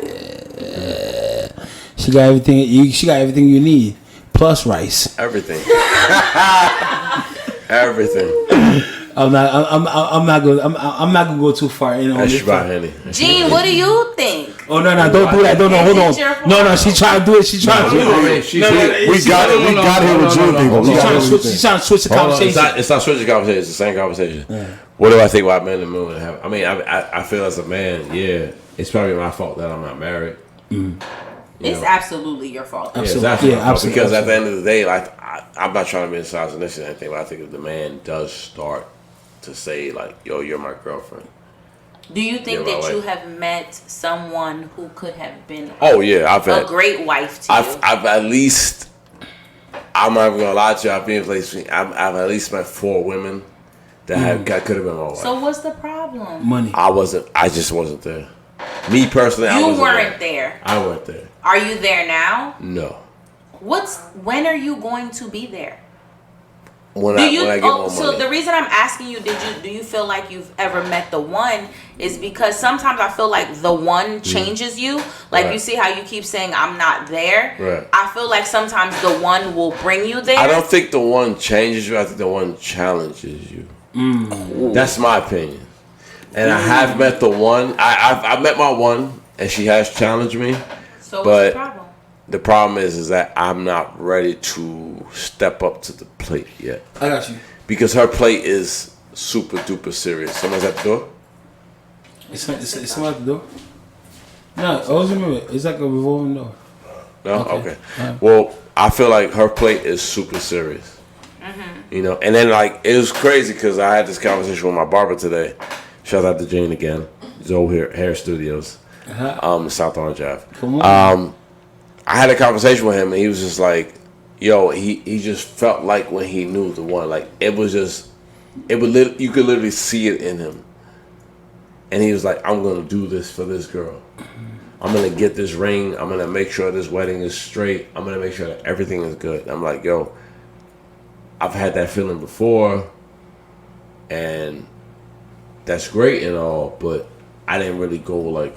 she got everything. She got everything you need. Plus rice. Everything. Everything. I'm not gonna go too far in on this. Henny. Gene, what do you think? Oh no, don't do that. Hold on. No, she trying to do it. She trying to do it. We got it. We got it with June people. She's trying to switch the conversation. It's not switching conversation. It's the same conversation. Yeah. What do I think about men and women have? I mean, I feel as a man, yeah, it's probably my fault that I'm not married. It's absolutely your fault. Absolutely. Absolutely. Because at the end of the day, like I'm not trying to be misogynistic or anything, but I think if the man does start to say like, "Yo, you're my girlfriend." Do you think that you have met someone who could have been? I've had a great wife to you. I've at least. I'm not even gonna lie to you. I've been in places. I've at least met 4 women that could have been my wife. So what's the problem? Money. I just wasn't there. Me personally, I wasn't there. I weren't there. Are you there now? No. When are you going to be there? When I get more money. So the reason I'm asking you, do you feel like you've ever met the one, is because sometimes I feel like the one changes you. Like you see how you keep saying I'm not there. Right. I feel like sometimes the one will bring you there. I don't think the one changes you. I think the one challenges you. That's my opinion. And I have met the one. I've met my one, and she has challenged me. So what's the problem? the problem is that I'm not ready to step up to the plate yet. I got you. Because her plate is super duper serious. Someone's at the door? Is someone at the door? No, always remember, it's like a revolving door. No? Okay. Well, I feel like her plate is super serious. You know, and then like it was crazy because I had this conversation with my barber today. Shout out to Jane again. He's over here, Hair Studios, South Orange Ave. Come on. I had a conversation with him, and he was just like, "Yo, he just felt like when he knew the one, like it was just, you could literally see it in him." And he was like, "I'm gonna do this for this girl. I'm gonna get this ring. I'm gonna make sure this wedding is straight. I'm gonna make sure that everything is good." And I'm like, "Yo, I've had that feeling before, and that's great and all, but I didn't really go like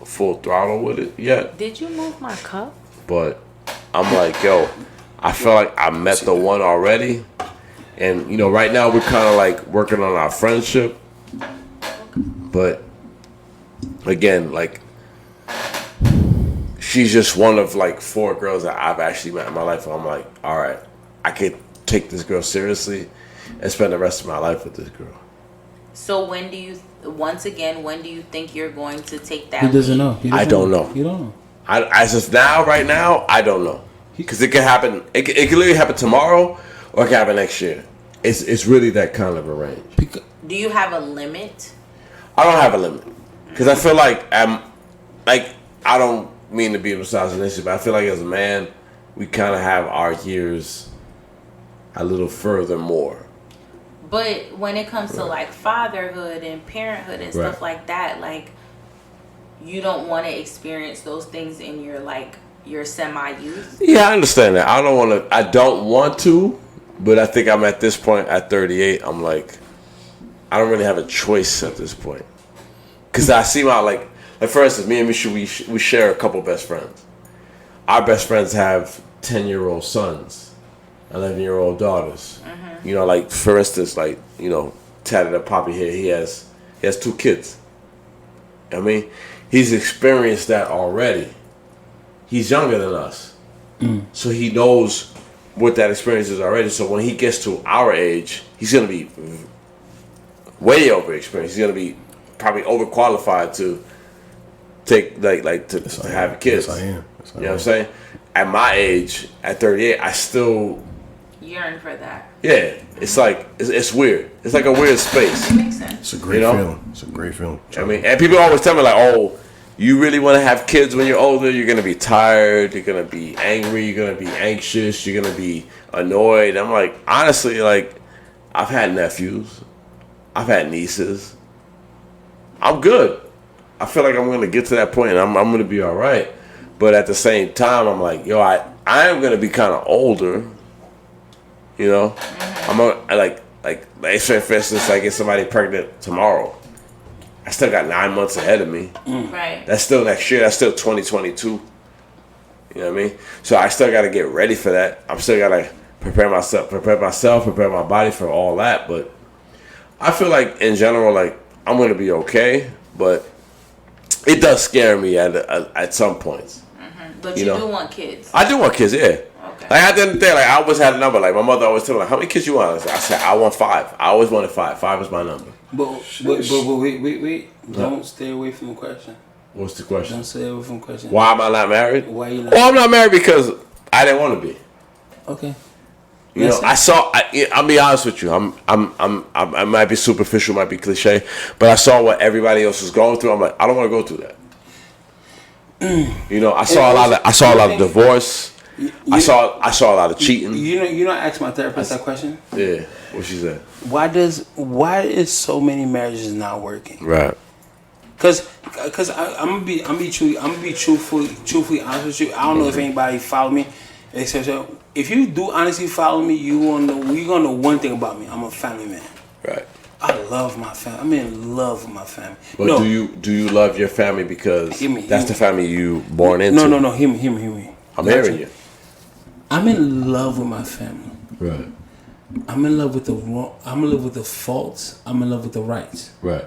full throttle with it yet." Did you move my cup? But I'm like, yo, I feel like I met the one already. And, you know, right now we're kind of like working on our friendship. But again, like, she's just one of like 4 girls that I've actually met in my life. And I'm like, all right, I could take this girl seriously and spend the rest of my life with this girl. So when do you think you're going to take that He doesn't leap? know. I don't know. You don't know. As of now, right now, I don't know. Because it could happen. It could literally happen tomorrow or it could happen next year. It's really that kind of a range. Do you have a limit? I don't have a limit. Because I feel like I don't mean to be misogynistic, but I feel like as a man, we kind of have our years a little further more. But when it comes to like fatherhood and parenthood and stuff like that, like you don't want to experience those things in your semi-youth. Yeah, I understand that. I don't want to, but I think I'm at this point at 38. I'm like, I don't really have a choice at this point. Because I see my, like for instance, me and Mitch, we share a couple best friends. Our best friends have 10-year-old sons, 11-year-old daughters. You know, like for instance, like, you know, tatted up Poppy here, he has 2 kids. I mean, he's experienced that already. He's younger than us. So he knows what that experience is already. So when he gets to our age, he's going to be way over experienced. He's going to be probably overqualified to take, to have kids. Yes, I am. You know what I'm saying? At my age, at 38, I still yearn for that. Yeah, it's like it's weird. It's like a weird space. It makes sense. It's a great feeling. It's a great feeling. I mean, and people always tell me like, "Oh, you really want to have kids when you're older? You're gonna be tired. You're gonna be angry. You're gonna be anxious. You're gonna be annoyed." I'm like, honestly, like, I've had nephews, I've had nieces. I'm good. I feel like I'm gonna get to that point, and I'm gonna be all right. But at the same time, I'm like, yo, I am gonna be kind of older. You know, for instance, I get somebody pregnant tomorrow. I still got 9 months ahead of me. Right. That's still next year. That's still 2022. You know what I mean? So I still got to get ready for that. I'm still got to prepare myself, prepare my body for all that. But I feel like in general, like I'm gonna be okay. But it does scare me at some points. But you do want kids. I do want kids, yeah. Okay. Like at the end of the day, like I always had a number. Like my mother always told me, like, how many kids you want? I said I want 5. I always wanted 5. 5 is my number. But wait. Don't stay away from the question. What's the question? Don't stay away from the question. Why am I not married? Why you not? Well, I'm not married because I didn't want to be. Okay. You know, I'll be honest with you. I might be superficial, might be cliche, but I saw what everybody else was going through. I'm like, I don't want to go through that. You know, I saw a lot of divorce. I saw a lot of cheating. You know, I asked my therapist that question. Yeah, what she said. Why is so many marriages not working? Right. Cause I'm gonna be truthfully honest with you. I don't know if anybody follow me, except if you do honestly follow me, you're gonna know one thing about me. I'm a family man. Right. I love my family. I'm in love with my family. But do you love your family because that's the family you born into? No. Hear me. I'm hearing you. I'm in love with my family. Right. I'm in love with the wrong. I'm in love with the faults. I'm in love with the rights. Right.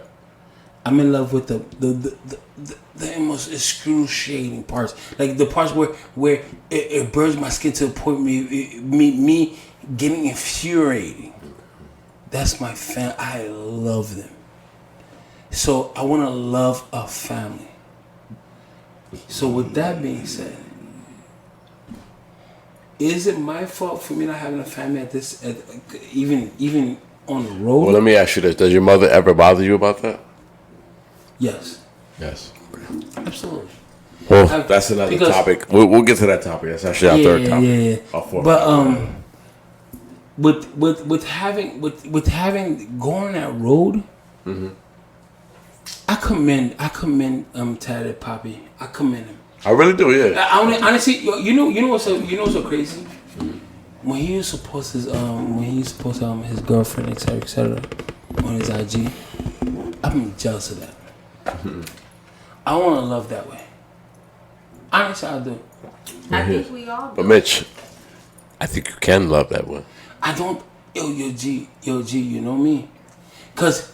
I'm in love with the most excruciating parts, like the parts where it burns my skin to the point me getting infuriating. That's my fan. I love them. So I want to love a family. So with that being said, is it my fault for me not having a family even on the road? Well, let me ask you this: does your mother ever bother you about that? Yes. Yes. Absolutely. Well, that's another topic. We'll get to that topic. That's actually our third topic. Yeah. But with having going that road, I commend Tatted Poppy. I commend him. I really do, yeah. Honestly, you know what's so crazy? When he was supposed to his girlfriend, etc., on his IG, I'm jealous of that. I want to love that way. Honestly, I do. I think we all do. But Mitch, I think you can love that way. I don't. Yo, G, you know me? Because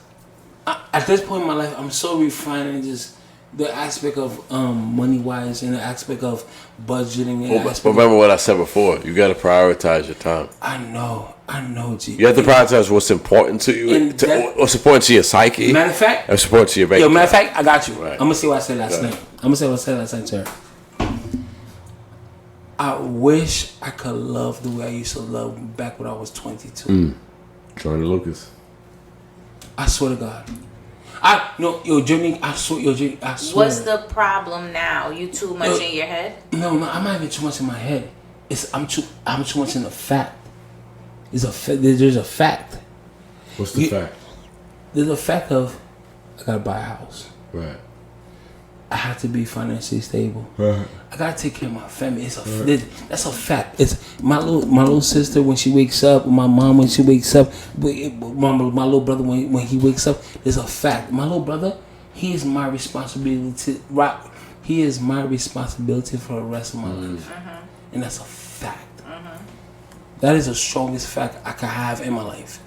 at this point in my life, I'm so refined in just the aspect of money-wise and the aspect of budgeting. But remember what I said before. You got to prioritize your time. I know, G. You have to prioritize what's important to you, what's important to your psyche. Matter of fact, what's important to your bank. matter of fact, I got you. Right. I'm gonna say what I said last night. To her. I wish I could love the way I used to love back when I was 22. Johnny Lucas. I swear to God. Johnny, I swear. What's the problem now? You too much in your head? No, I'm not even too much in my head. I'm too much in the fact. There's a fact. What's the fact? There's a fact of I gotta buy a house. Right. I have to be financially stable. Right. I gotta take care of my family. That's a fact. It's my little sister when she wakes up, my mom when she wakes up, my little brother when he wakes up. There's a fact. My little brother, he is my responsibility. Right, he is my responsibility for the rest of my life, and that's a fact. That is the strongest fact I could have in my life.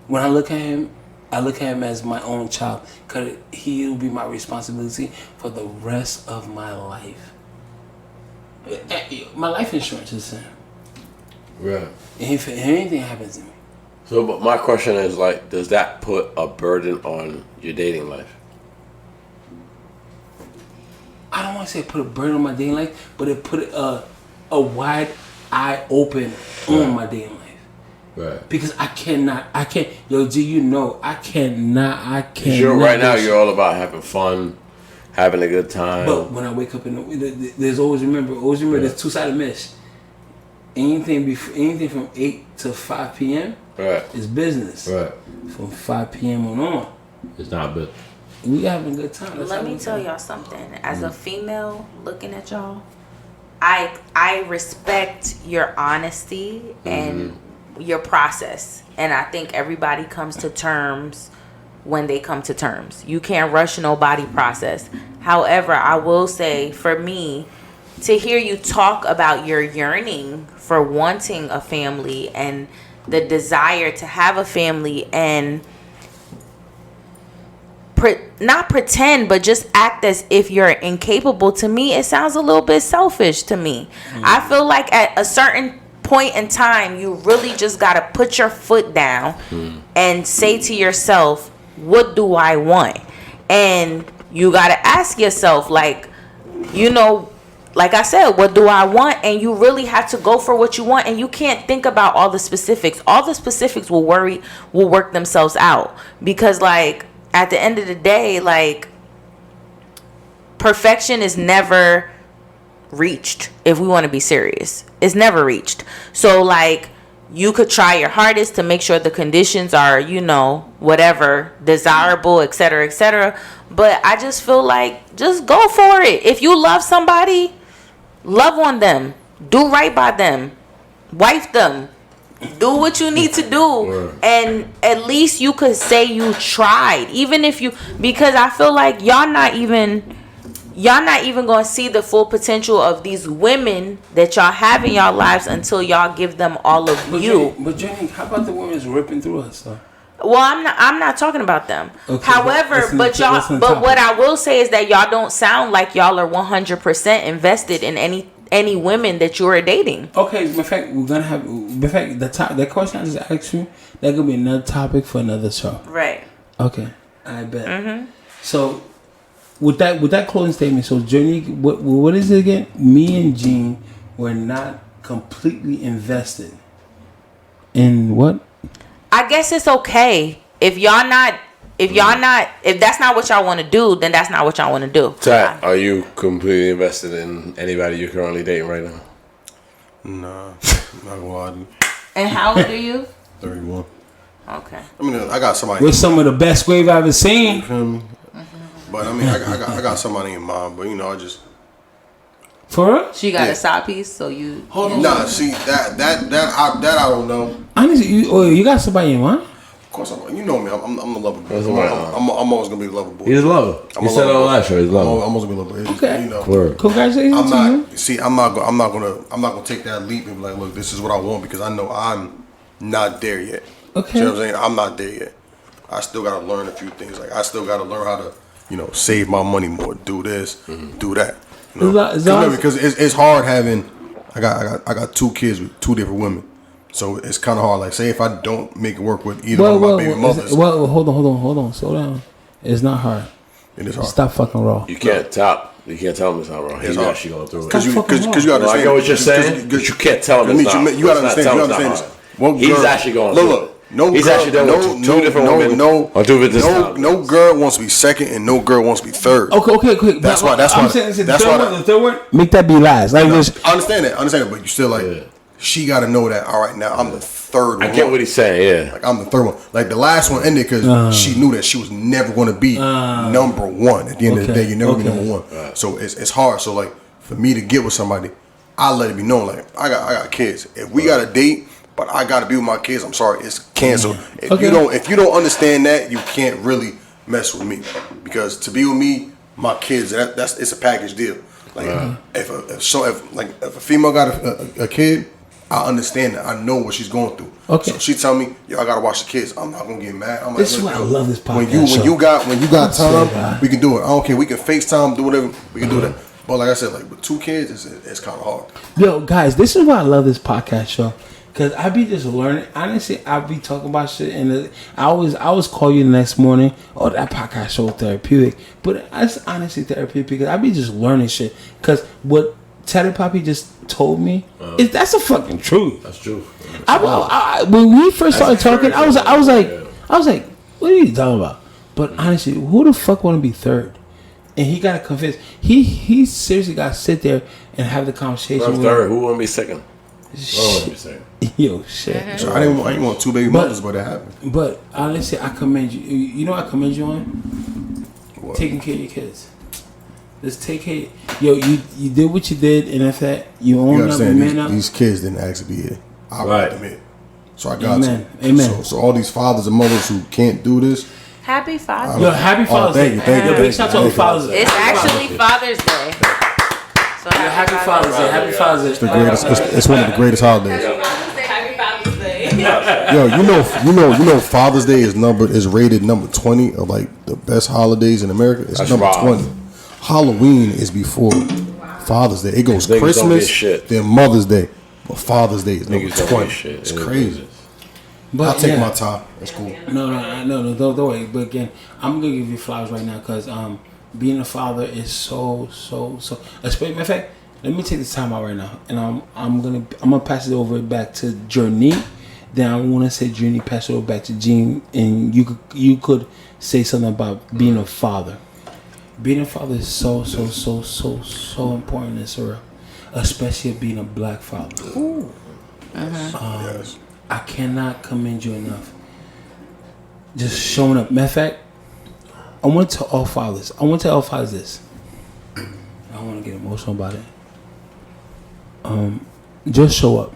When I look at him, I look at him as my own child, because he will be my responsibility for the rest of my life. My life insurance is him. Right. And if anything happens to me. So, but my question is, like, does that put a burden on your dating life? I don't want to say put a burden on my dating life, but it put a wide eye open on my dating life. Right. Because I can't. Yo, G, you know, I cannot. Right now, you're all about having fun, having a good time. But when I wake up there's always remember there's two-sided mesh. Anything from 8 to 5 p.m. Right. is business. Right. From 5 p.m. on. It's not business. We having a good time. Let me tell y'all something. As a female looking at y'all, I respect your honesty and your process, and I think everybody comes to terms when they come to terms. You can't rush nobody process. However, I will say, for me, to hear you talk about your yearning for wanting a family and the desire to have a family and not pretend, but just act as if you're incapable, to me, it sounds a little bit selfish to me. I feel like at a certain point in time, you really just got to put your foot down and say to yourself, what do I want? And you got to ask yourself, like, you know, like I said, what do I want? And you really have to go for what you want, and you can't think about all the specifics. All the specifics will work themselves out, because, like, at the end of the day, like, perfection is never reached. If we want to be serious, it's never reached. So, like, you could try your hardest to make sure the conditions are, you know, whatever, desirable, etc., but I just feel like, just go for it. If you love somebody, love on them, do right by them, wife them, do what you need to do, and at least you could say you tried, even if you, because I feel like y'all not even gonna see the full potential of these women that y'all have in y'all lives until y'all give them all of you. Jenny, how about the women's ripping through us, though? Well, I'm not talking about them. Okay, However, but what I will say is that y'all don't sound like y'all are 100% invested in any women that you are dating. Okay, in fact, we're gonna have. In fact, the question I just asked you, that could be another topic for another show. Right. Okay, I bet. Mm-hmm. So, with that closing statement, so Journey, what is it again? Me and Gene were not completely invested in what? I guess it's okay if that's not what y'all want to do, then that's not what y'all want to do. Tat, are you completely invested in anybody you're currently dating right now? Nah, not gonna lie. And how old are you? 31. Okay. I mean, I got somebody. With some of the best wave I've ever seen. You feel me? Mm-hmm. But I mean, I got somebody in mind. But I just. For real? She got a side piece, so you. Hold on. Nah, see that I don't know. Honestly, you got somebody in mind? Of course, you know me. I'm the lover boy. I'm always gonna be the lover boy. He's a lover. You said it on last show. He's a lover. I'm always gonna be a lover. Okay. Word. Congratulations. I'm not gonna take that leap and be like, look, this is what I want, because I know I'm not there yet. Okay. You know what I'm saying? I'm not there yet. I still gotta learn a few things. Like I still gotta learn how to, save my money more. Do this, do that. Because it's hard having. I got 2 kids with 2 different women. So it's kind of hard. Like, say if I don't make it work with either one of my baby mothers. Hold on. Slow down. It's not hard. It is hard. Stop fucking raw. You can't tell him it's not wrong. He's actually going through it. Because you gotta understand. I get what you're saying, but you can't tell him it's not. You gotta understand. He's actually going through it. He's actually done with 2 different women. No girl wants to be second, and no girl wants to be third. Okay, quick. That's why. The third one. Make that be last. Like this. I understand that, but you still like. She got to know that. All right, now I'm the third one. I get what he's saying. Yeah, like I'm the third one. Like the last one ended because she knew that she was never going to be number one. At the end of the day, you never be number one. So it's hard. So like for me to get with somebody, I let it be known. Like I got kids. If we got a date, but I got to be with my kids, I'm sorry, it's canceled. If you don't understand that, you can't really mess with me, because to be with me, my kids, it's a package deal. Like if a female got a kid, I understand that. I know what she's going through. Okay. So she tell me, yo, I gotta watch the kids. I'm not gonna get mad. I'm this is why I love this podcast. When you got time, we can do it. I don't care. We can FaceTime, do whatever. We can do that. But like I said, like with 2 kids, it's kind of hard. Yo, guys, this is why I love this podcast show. Cause I be just learning. Honestly, I be talking about shit, and I always call you the next morning. Oh, that podcast show therapeutic, but it's honestly therapeutic because I be just learning shit. Cause what Teddy Poppy just told me that's a fucking truth. That's true. When we first started talking, I was like, what are you talking about? But honestly, who the fuck want to be third? And he got to convince. He seriously got to sit there and have the conversation. Third, who want to be second? Shit. Yo, shit. So I didn't want 2 baby mothers, but it happened. But honestly, I commend you. You know what I commend you on? What? Taking care of your kids. Just take care. Yo, you did what you did, and after that, you own up and man up. These kids didn't ask to be here. I brought them here. So I got to. Amen. So all these fathers and mothers who can't do this. Happy Father's Day. Yo, happy Father's Day. Thank you. Big shout out to Father's Day. It's actually Father's Day. So happy Father's Day. Happy Father's Day. It's the greatest. It's one of the greatest holidays. Happy Father's Day. Yo, you know, Father's Day is rated number 20 of like the best holidays in America. It's number 20. Halloween is before Father's Day. It goes Christmas, then Mother's Day, but Father's Day is number 20. It's crazy. But I'll take my time. That's cool. No, don't worry. But again, I'm gonna give you flowers right now because being a father is so. Matter of fact, let me take this time out right now, and I'm gonna pass it over back to Journey. Then I want to say Journey, pass it over back to Gene, and you could say something about being a father. Being a father is so important in this era, especially being a black father. Yes. I cannot commend you enough. Just showing up. Matter of fact, I want to tell all fathers. This. I don't want to get emotional about it. Just show up.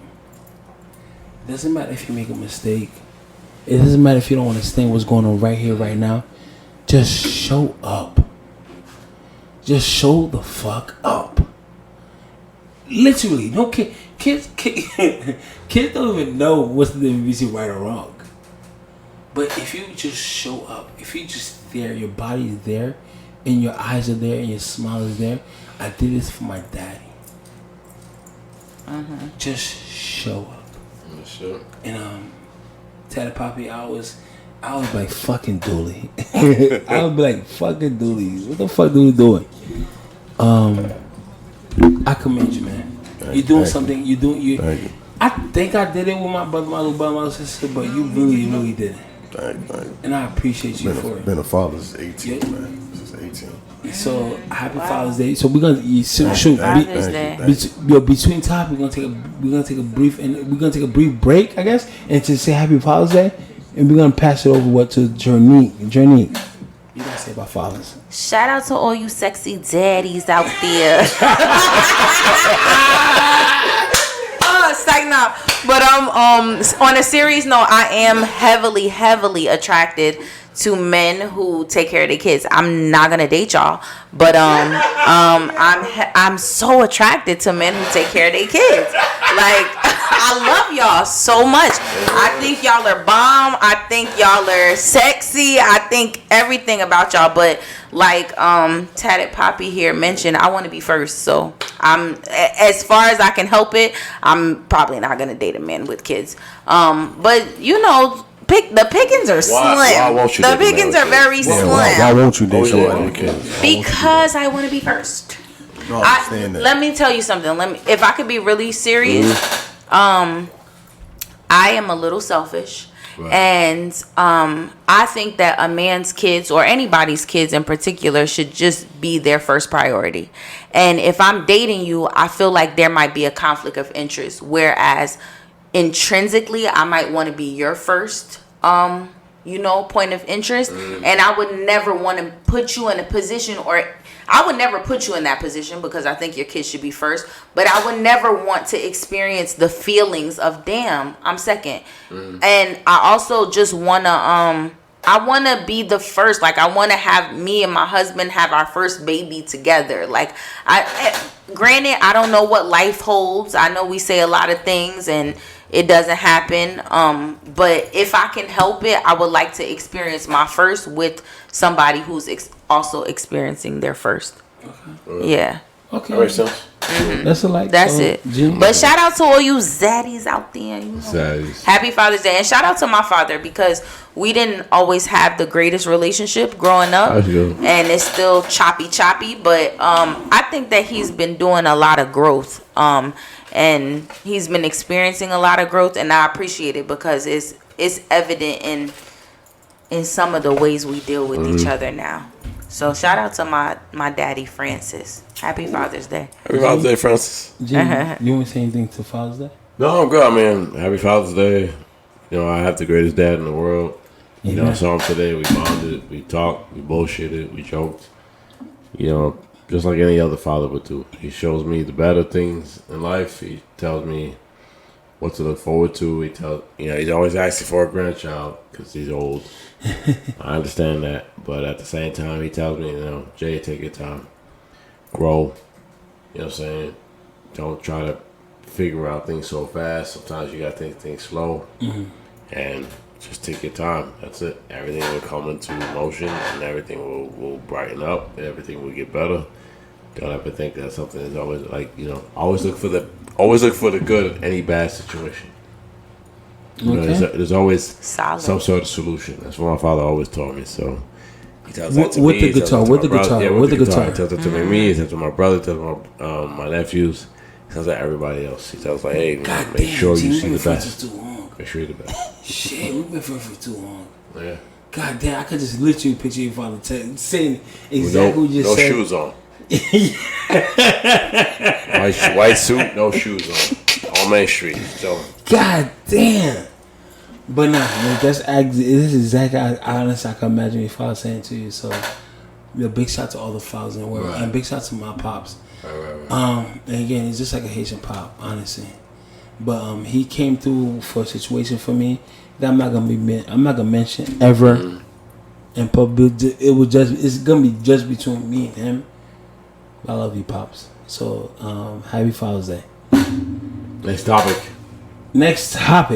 It doesn't matter if you make a mistake. It doesn't matter if you don't understand what's going on right here, right now. Just show up. Just show the fuck up. Literally, no kids don't even know what's the difference between right or wrong. But if you just show up, if you just there, your body is there, and your eyes are there, and your smile is there. I did this for my daddy. Just show up. Sure. And Tata Poppy, I was like fucking Dooley. I would be like fucking Dooley. What the fuck Dooley doing? I commend you, man. You're doing something. You doing you. I think I did it with my brother, my little brother, my little sister, but you really, really did it. Thank you. And I appreciate you for it. Been a father since 18, man. Since 18. So happy Father's Day. So we're gonna between time we're gonna take a brief break, I guess, and to say happy Father's Day, and we're gonna pass it over to Journey. You gotta say about fathers. Shout out to all you sexy daddies out there. Psych now. But on a serious note, I am heavily attracted to men who take care of their kids. I'm not gonna date y'all, but I'm so attracted to men who take care of their kids. Like, I love y'all so much. I think y'all are bomb. I think y'all are sexy. I think everything about y'all. But like Tatted Poppy here mentioned, I want to be first. So I'm, as far as I can help it, I'm probably not gonna date a man with kids. But you know, the pickings are slim. Why won't you the pickings are very slim. Why won't you date somebody with kids? Because I want to be first. No, I understand that. Let me tell you something. If I could be really serious, I am a little selfish. Right. And I think that a man's kids, or anybody's kids in particular, should just be their first priority. And if I'm dating you, I feel like there might be a conflict of interest. Whereas intrinsically, I might want to be your first, point of interest. And I would never want to put you in a position, or I would never put you in that position, because I think your kids should be first. But I would never want to experience the feelings of, damn, I'm second. And I also just want to, I want to be the first. Like, I want to have me and my husband have our first baby together. Like, granted, I don't know what life holds. I know we say a lot of things and it doesn't happen. But if I can help it, I would like to experience my first with somebody who's also experiencing their first. Okay. Yeah. Okay. That makes sense. That's That's it. Jim. But shout out to all you zaddies out there. Zaddies. Happy Father's Day. And shout out to my father, because we didn't always have the greatest relationship growing up. And it's still choppy. But I think that he's been doing a lot of growth. And he's been experiencing a lot of growth. And I appreciate it, because it's evident in some of the ways we deal with each other now. So shout out to my daddy, Francis. Happy Father's Day. Happy Father's Day, Francis. Jim, you want to say anything to Father's Day? No, I'm good. I mean, happy Father's Day. You know, I have the greatest dad in the world. You know, I saw him today. We bonded, we talked, we bullshitted, we joked. You know, just like any other father would do. He shows me the better things in life. He tells me what to look forward to. He's always asking for a grandchild because he's old. I understand that, but at the same time, he tells me, Jay, take your time, grow. You know what I'm saying? Don't try to figure out things so fast. Sometimes you gotta take things slow, and just take your time. That's it. Everything will come into motion, and everything will brighten up, and everything will get better. Don't ever think that something is always always look for the good in any bad situation. There's always some sort of solution. That's what my father always told me. So he tells that to me. With the guitar. He tells it to me. He tells it to my brother. He tells it to my nephews. He tells it to everybody else. He tells hey, make sure you see the best. Make sure you're the best. Shit, we've been friends for too long. Yeah. God damn, I could just literally picture your father saying exactly what you just said. No shoes on. white suit, no shoes on Main Street. So. God damn. But this is exactly honest. I can imagine your father saying to you. So, a big shout to all the fathers in the world, and big shout to my pops. Right. And again, he's just like a Haitian pop, honestly. But he came through for a situation for me that I'm not gonna mention ever in public. It's gonna be just between me and him. I love you, pops. So happy Father's Day. Next topic.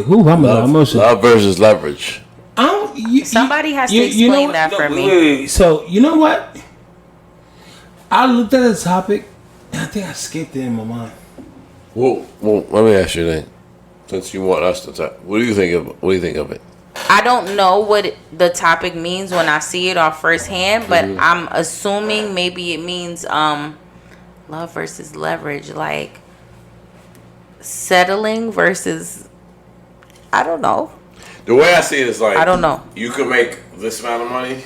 Ooh, I'm emotional. Love versus leverage. I don't Somebody has to explain that for me. Wait. So you know what? I looked at the topic, and I think I skipped it in my mind. Well, let me ask you then. Since you want us to talk, what do you think of it? I don't know what the topic means when I see it off firsthand, but I'm assuming maybe it means love versus leverage, like settling versus, I don't know. The way I see it is like, I don't know. You could make this amount of money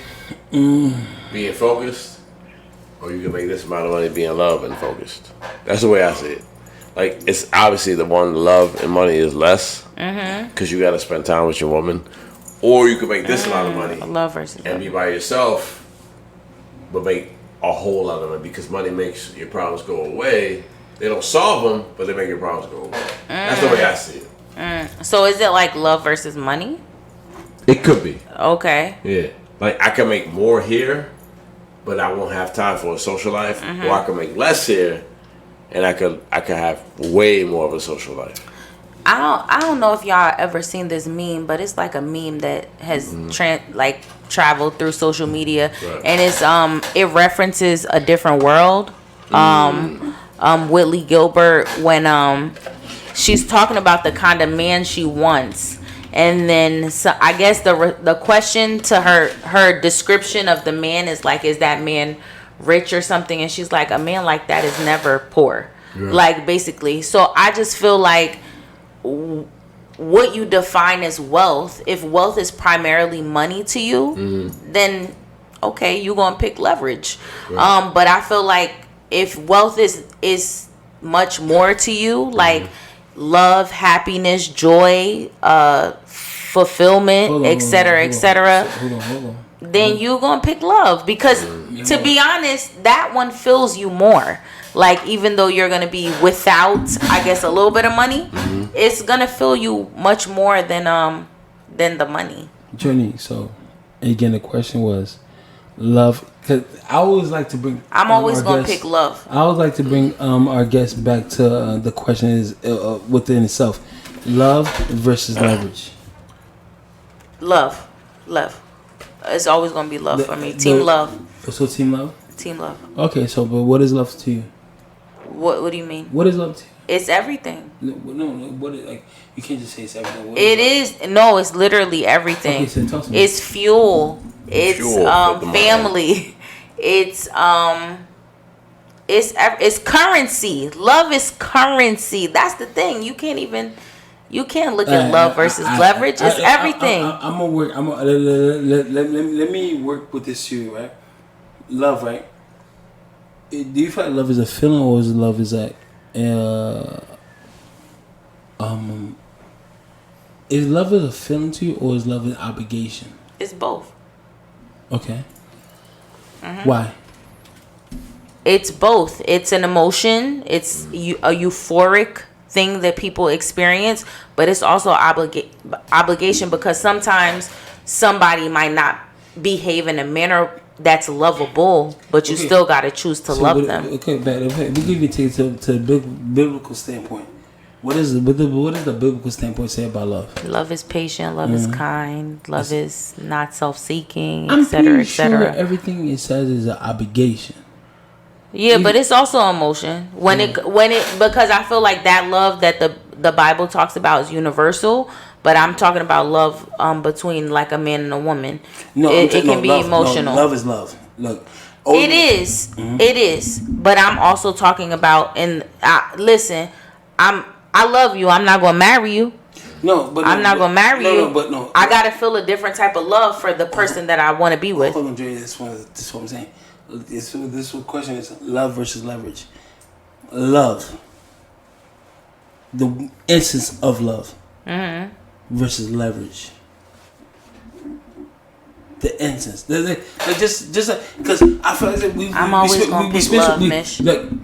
being focused, or you can make this amount of money being love and focused. That's the way I see it. Like, it's obviously the one love and money is less because you got to spend time with your woman, or you could make this amount of money, love versus and be by yourself, but make a whole lot of money because money makes your problems go away. They don't solve them, but they make your problems go away. That's the way I see it. So is it like love versus money? It could be. Okay. Yeah. Like, I can make more here, but I won't have time for a social life, or I can make less here, and I could have way more of a social life. I don't know if y'all ever seen this meme, but it's like a meme that has traveled through social media, and it's it references a different world. Whitley Gilbert, when she's talking about the kind of man she wants, and then I guess the question to her description of the man is like, is that man rich or something? And she's like, a man like that is never poor, like, basically. So I just feel like what you define as wealth, if wealth is primarily money to you, then okay, you're gonna pick leverage. But I feel like if wealth is much more to you, like love, happiness, joy, fulfillment, etc., then you're gonna pick love, because to be honest, that one fills you more. Like, even though you're gonna be without, I guess, a little bit of money, it's gonna fill you much more than the money. Journey. So again, the question was love, because I always like to bring. I'm always gonna pick love. I always like to bring our guests back to the question is within itself, love versus leverage. Love. It's always gonna be love for me. Team love. So team love. Team love. Okay, so but what is love to you? What do you mean? What is love to you? It's everything. No. What is, like, you can't just say it's everything. What it's literally everything. Okay, so talk to me. It's fuel. It's family. It's currency. Love is currency. That's the thing. You can't look at love versus leverage. It's everything. I'm gonna work. Let me work with this too, right? Love, right? Do you feel like love is a feeling, or is love is like, is love a feeling to you, or is love an obligation? It's both. Okay. Why? It's both. It's an emotion. It's a euphoric thing that people experience, but it's also obligation, because sometimes somebody might not behave in a manner that's lovable, but you still got to choose to love them. Okay, we give you to biblical standpoint. What does the biblical standpoint say about love? Love is patient. Love is kind. Love is not self-seeking, I'm etc., pretty sure etc. everything it says is an obligation. Yeah, but it's also emotion when it because I feel like that love that the Bible talks about is universal, but I'm talking about love between like a man and a woman. No, it can be love, emotional. No, love is love. Look, it is. But I'm also talking about listen, I love you. I'm not gonna marry you. I'm not gonna marry you. I gotta feel a different type of love for the person that I want to be with. Hold on, Dre. This is what I'm saying. This question is love versus leverage. Love, the essence of love, versus leverage. The essence, just because I feel like I'm always gonna pick love, Mitch.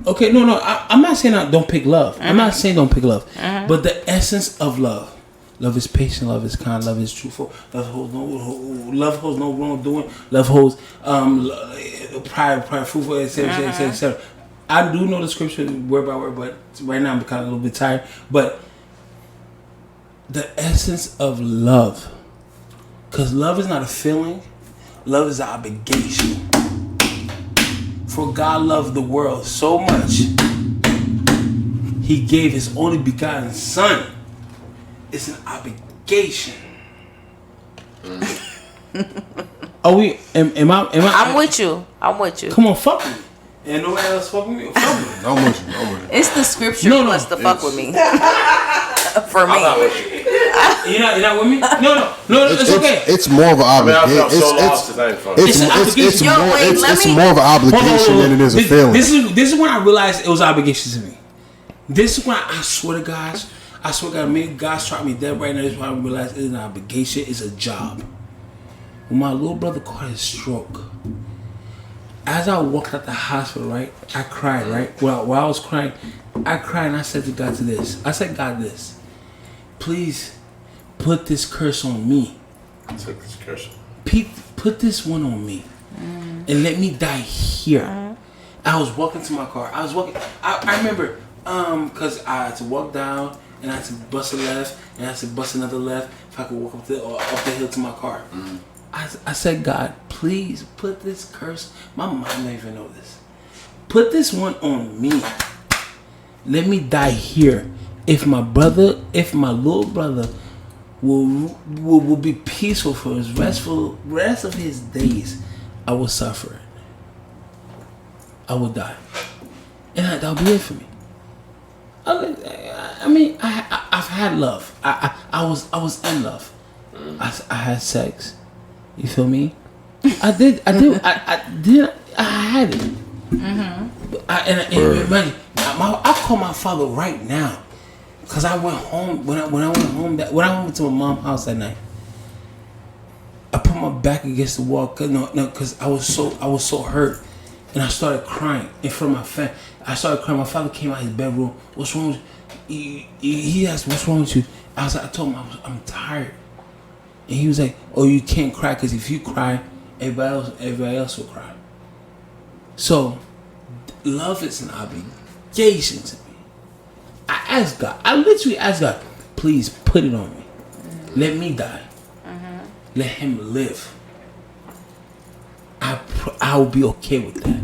Okay, no, I'm not saying I don't pick love. I'm not saying don't pick love, but the essence of love. Love is patient. Love is kind. Love is truthful. Love holds no wrongdoing. Love holds pride, fruitful, etc. I do know the scripture word by word, but right now I'm kind of a little bit tired. But the essence of love Because love is not a feeling. Love is an obligation. For God loved the world so much, He gave His only begotten Son. It's an obligation. Are we? Am I? I'm with you. Come on, fuck with me. And nobody else fuck with me. Fuck with me. I'm with you. It's the scripture plus the fuck with me. For me. You're not with me? No, it's okay. It's more of an obligation. It's more of an obligation than it is a feeling. This is when I realized it was obligation to me. This is when I swear to God, God's trying me dead right now. This is when I realized it's an obligation. It's a job. When my little brother caught his stroke, as I walked out the hospital, right, I cried, right? While I was crying, I cried and I said to God God this. Please put this curse on me. Put this one on me. And let me die here. I was walking to my car. I remember, because I had to walk down and I had to bust a left and I had to bust another left if I could walk up the hill to my car. I said, God, please put this curse. My mom don't even know this. Put this one on me. Let me die here. If my little brother will be peaceful for his rest of his days, I will suffer it. I will die. And that'll be it for me. I mean, I've had love. I was in love. I had sex. You feel me? I did. I had it. Imagine, I call my father right now, cause I went home when I went to my mom's house that night. I put my back against the wall, cause I was so hurt, and I started crying in front of my family. I started crying. My father came out of his bedroom. What's wrong with you? He asked, "What's wrong with you?" I told him I'm tired. And he was like, "Oh, you can't cry because if you cry, everybody else will cry." So, love is an obligation to me. I literally asked God, please put it on me. Let me die. Let him live. I will be okay with that.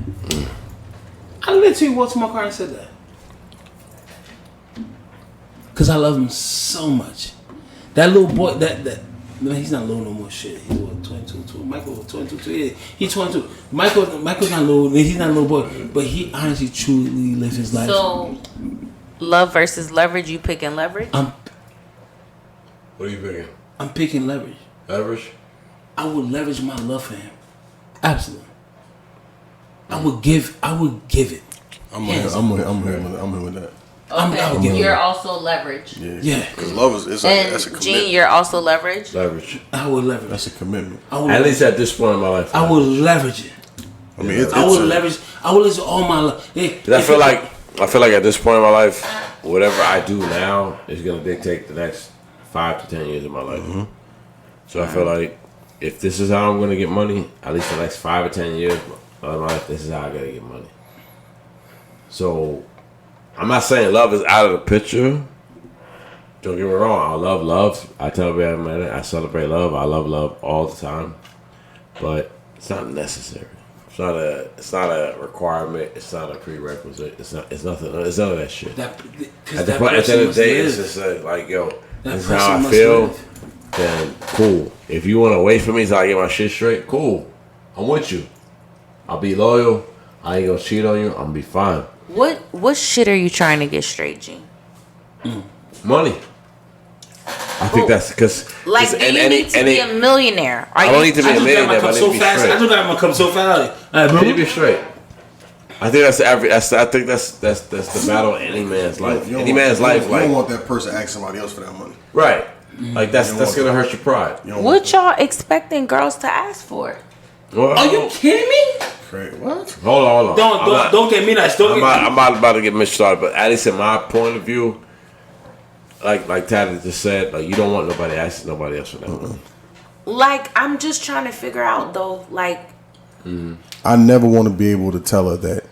I literally walked to my car and said that. Because I love him so much. That little boy, man, he's not little no more. Shit, he was 22. Michael was 22. Yeah, he's 22. Michael's not little. He's not a little boy, but he honestly, truly lived his life. So, love versus leverage. You picking leverage? What are you picking? I'm picking leverage. Leverage? I would leverage my love for him. Absolutely. I would give it. I'm here with that. Okay, you're also leverage. Yeah. Because love is that's a commitment. Gene, you're also leverage. Leverage. I would leverage. That's a commitment. At least at this point in my life. I would leverage it. I mean, I would leverage all my love. I feel like at this point in my life, whatever I do now is gonna dictate the next 5 to 10 years of my life. So I feel like if this is how I'm gonna get money, at least the next 5 or 10 years of my life, this is how I gotta get money. So I'm not saying love is out of the picture. Don't get me wrong. I love love. I tell everybody I celebrate love. I love love all the time. But it's not necessary. It's not a requirement. It's not a prerequisite. It's nothing. It's none of that shit. At the end of the day, it's just like, yo, this is how I feel. Then cool. If you want to wait for me till I get my shit straight, cool. I'm with you. I'll be loyal. I ain't gonna cheat on you. I'm gonna be fine. What shit are you trying to get straight, Gene? Money. I think that's because do you need to be a millionaire? I don't need to be a millionaire, but I need to be straight. I do that I'm gonna come so fast. I need to be straight. I think that's the battle in any man's life. You don't want that person to ask somebody else for that money. Right. Like that's gonna hurt your pride. What y'all expecting girls to ask for? Well, are you kidding me? Great. What? Hold on. Don't get me nice. I'm about to get Mitch started, but at least in my point of view, like Tata just said, like you don't want nobody asking nobody else for that money. Like I'm just trying to figure out though, like I never want to be able to tell her that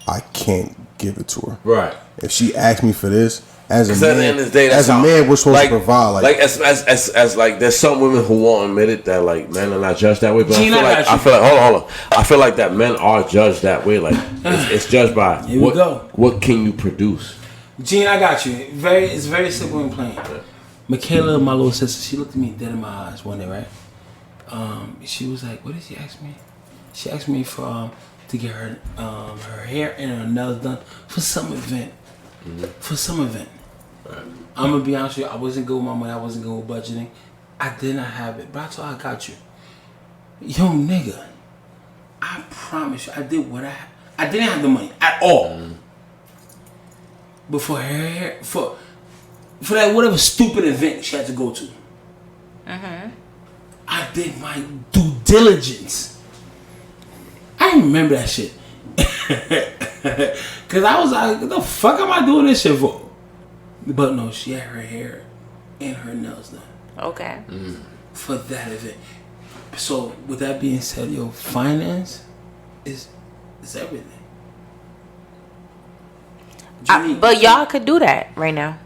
I can't give it to her. Right. If she asks me for this, As a man, at the end of the day, as a man, we're supposed to provide. Like as like, there's some women who won't admit it that like men are not judged that way. But I feel like hold on. I feel like that men are judged that way. Like it's judged by what can you produce. Gene, I got you. It's very simple and plain. Yeah. Michaela, my little sister, she looked at me dead in my eyes one day, right? She was like, "What did she ask me?" She asked me for to get her hair and her nails done for some event. Mm-hmm. For some event. Right. I'm gonna be honest with you. I wasn't good with my money. I wasn't good with budgeting. I did not have it, but I told her I got you. Yo, nigga, I promise you, I did what I didn't have the money at all. Mm-hmm. But for her hair, for that whatever stupid event she had to go to, I did my due diligence. I didn't remember that shit. Cause I was like, what the fuck am I doing this shit for? But no, she had her hair and her nails done. Okay. For that event. So with that being said, yo, finance is everything. But y'all could do that right now.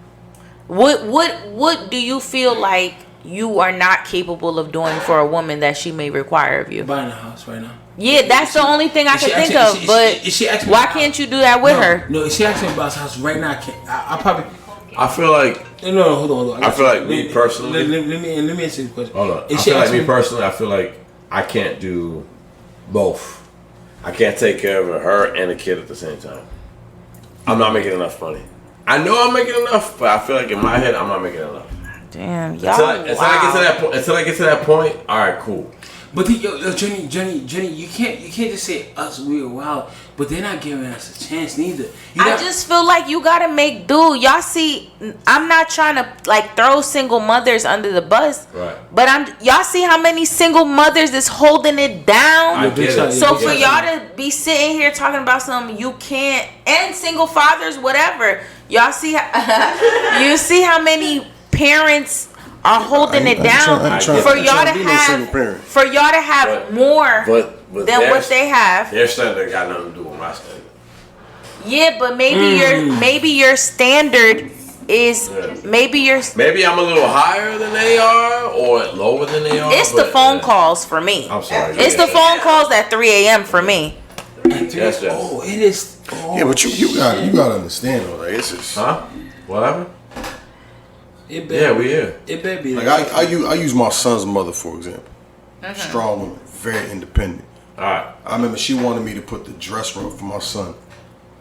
What do you feel like you are not capable of doing for a woman that she may require of you? Buying a house right now. Yeah, that's the only thing I can think of. But why can't you do that with her? No, she asked me about this house right now. I probably. I feel like. No, hold on. I feel like me personally. Let me answer this question. Hold on. I feel like me personally. I feel like I can't do both. I can't take care of her and a kid at the same time. I'm not making enough money. I know I'm making enough, but I feel like in my head I'm not making enough. Damn, y'all. Until I get to that point, all right, cool. But Jenny, you can't just say us we are wild, but they're not giving us a chance neither. I just feel like you gotta make do. Y'all see, I'm not trying to like throw single mothers under the bus, right? But y'all see how many single mothers is holding it down. I get it. So for y'all to be sitting here talking about something you can't, and single fathers, whatever. Y'all see, you see how many parents are holding it down for y'all to have more than what they have. Their standard got nothing to do with my standard. Yeah, but maybe your standard is maybe I'm a little higher than they are or lower than they are. It's the phone calls for me. I'm sorry. It's the phone calls at 3 a.m. for me. Yes. Oh, it is. Oh, yeah, but you gotta understand though. Like, it's just whatever. It better be like I use my son's mother for example. Strong woman, very independent. All right. I remember she wanted me to put the dress up for my son,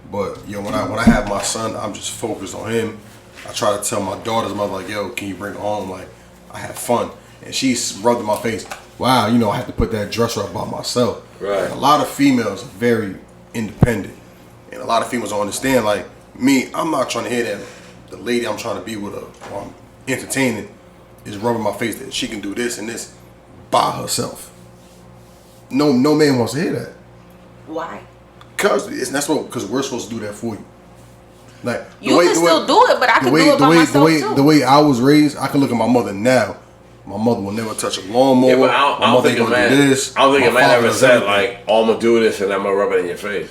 but when I have my son, I'm just focused on him. I try to tell my daughter's mother like, yo, can you bring her home? Like, I have fun, and she's rubbed in my face. Wow, I have to put that dresser up by myself. Right. Like, a lot of females are very independent, and a lot of females don't understand. Like me, I'm not trying to hear that the lady I'm trying to be with her, or I'm entertaining, is rubbing my face that she can do this and this by herself. No man wants to hear that. Why? Because we're supposed to do that for you. Like you can still do it, but I can do it by myself too. The way I was raised, I can look at my mother now. My mother will never touch a lawnmower. Yeah, but I don't think a man ever said like, "Oh, I'm gonna do this and I'm gonna rub it in your face."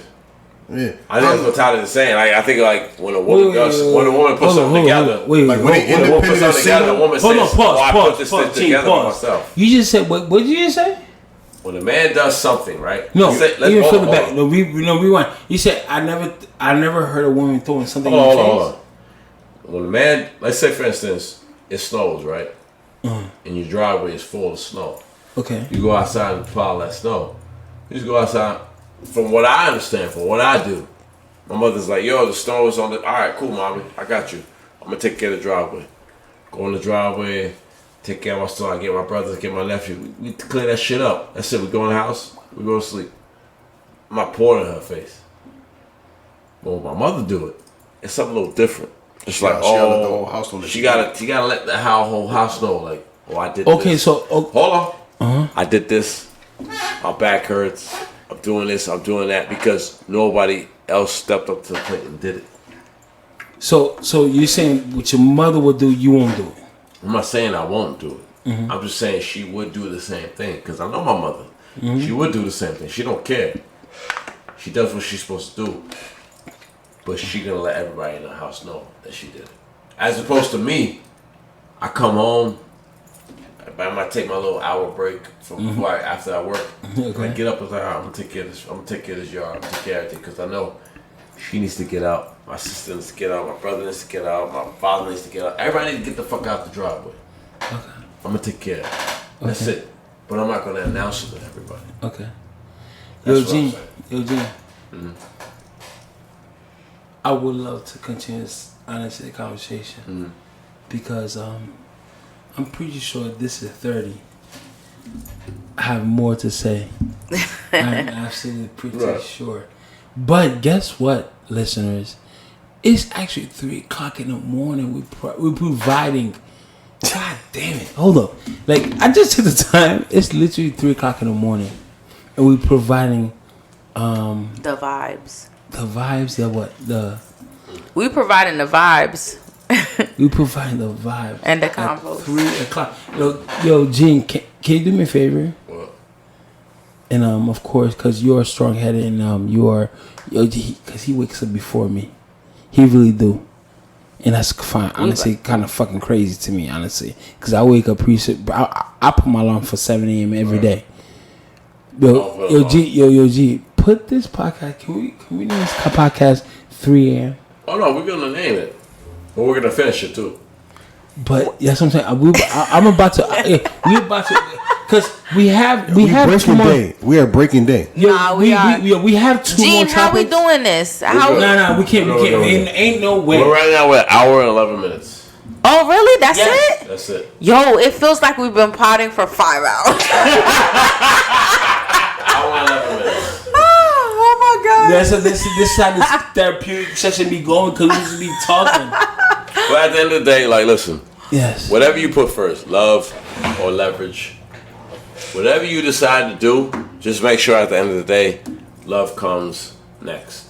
Yeah, I think that's what Tyler is saying. Like, I think like when a woman puts something together, like when they independent and single, a woman says, I put this thing together by myself. You just said what did you just say? When a man does something, right? No, even for the back. No, rewind. You said I never heard a woman throwing something in your face. Hold on. When a man, let's say for instance, it snows, right? And your driveway is full of snow. Okay. You go outside and plow that snow. You just go outside. From what I understand, from what I do, my mother's like, yo, the snow is on the... All right, cool, mommy. I got you. I'm going to take care of the driveway. Go in the driveway, take care of my son. I get my brothers, get my nephew. We clean that shit up. That's it. We go in the house. We go to sleep. I'm not pouring in her face. But when my mother do it, it's something a little different. It's she gotta let the whole house know. She gotta let the whole house know, like, I did this. Okay, so... Hold on. I did this. My back hurts. I'm doing this, I'm doing that because nobody else stepped up to the plate and did it. So you're saying what your mother would do, you won't do it? I'm not saying I won't do it. I'm just saying she would do the same thing because I know my mother. She would do the same thing. She don't care. She does what she's supposed to do. But she gonna let everybody in the house know that she did it. As opposed to me, I come home. I might take my little hour break from after I work. Okay. I get up and like, I'm gonna take care of this. I'm gonna take care of this yard. I'm gonna take care of everything because I know she needs to get out. My sister needs to get out. My brother needs to get out. My father needs to get out. Everybody needs to get the fuck out the driveway. Okay. I'm gonna take care of it. That's it. But I'm not gonna announce it to everybody. Okay. That's Gene. Mm-hmm. I would love to continue this honest conversation because I'm pretty sure this is 30. I have more to say. I'm absolutely pretty sure. But guess what, listeners? It's actually 3 o'clock in the morning. We're providing. God damn it! Hold up. Like I just took the time. It's literally 3 o'clock in the morning, and we're providing the vibes. The vibes. We providing the vibes. We providing the vibes and the combos. 3 o'clock. Yo, Gene, can you do me a favor? What? And of course, because you're strong-headed, and you are, because he wakes up before me. He really do. And that's fine. Honestly, kind of fucking crazy to me, honestly. Because I wake up I put my alarm for 7 a.m. every day. Yo, G, put this podcast, can we name this podcast 3 a.m.? Oh, no, we're going to name it. But we're going to finish it, too. But, that's what I'm saying. I'm about to, we about to, because we have two more. Day. We are breaking day. Nah, we have 2 Gene, more topics. how we doing this? No, we can't. Ain't no way. We're right now, we're an hour and 11 minutes. Oh, really? That's it? That's it. Yo, it feels like we've been potting for 5 hours. Hour and 11 minutes. Oh my God. This is how this therapeutic session be going because we just be talking. But at the end of the day, like, listen. Yes. Whatever you put first, love or leverage, whatever you decide to do, just make sure at the end of the day, love comes next.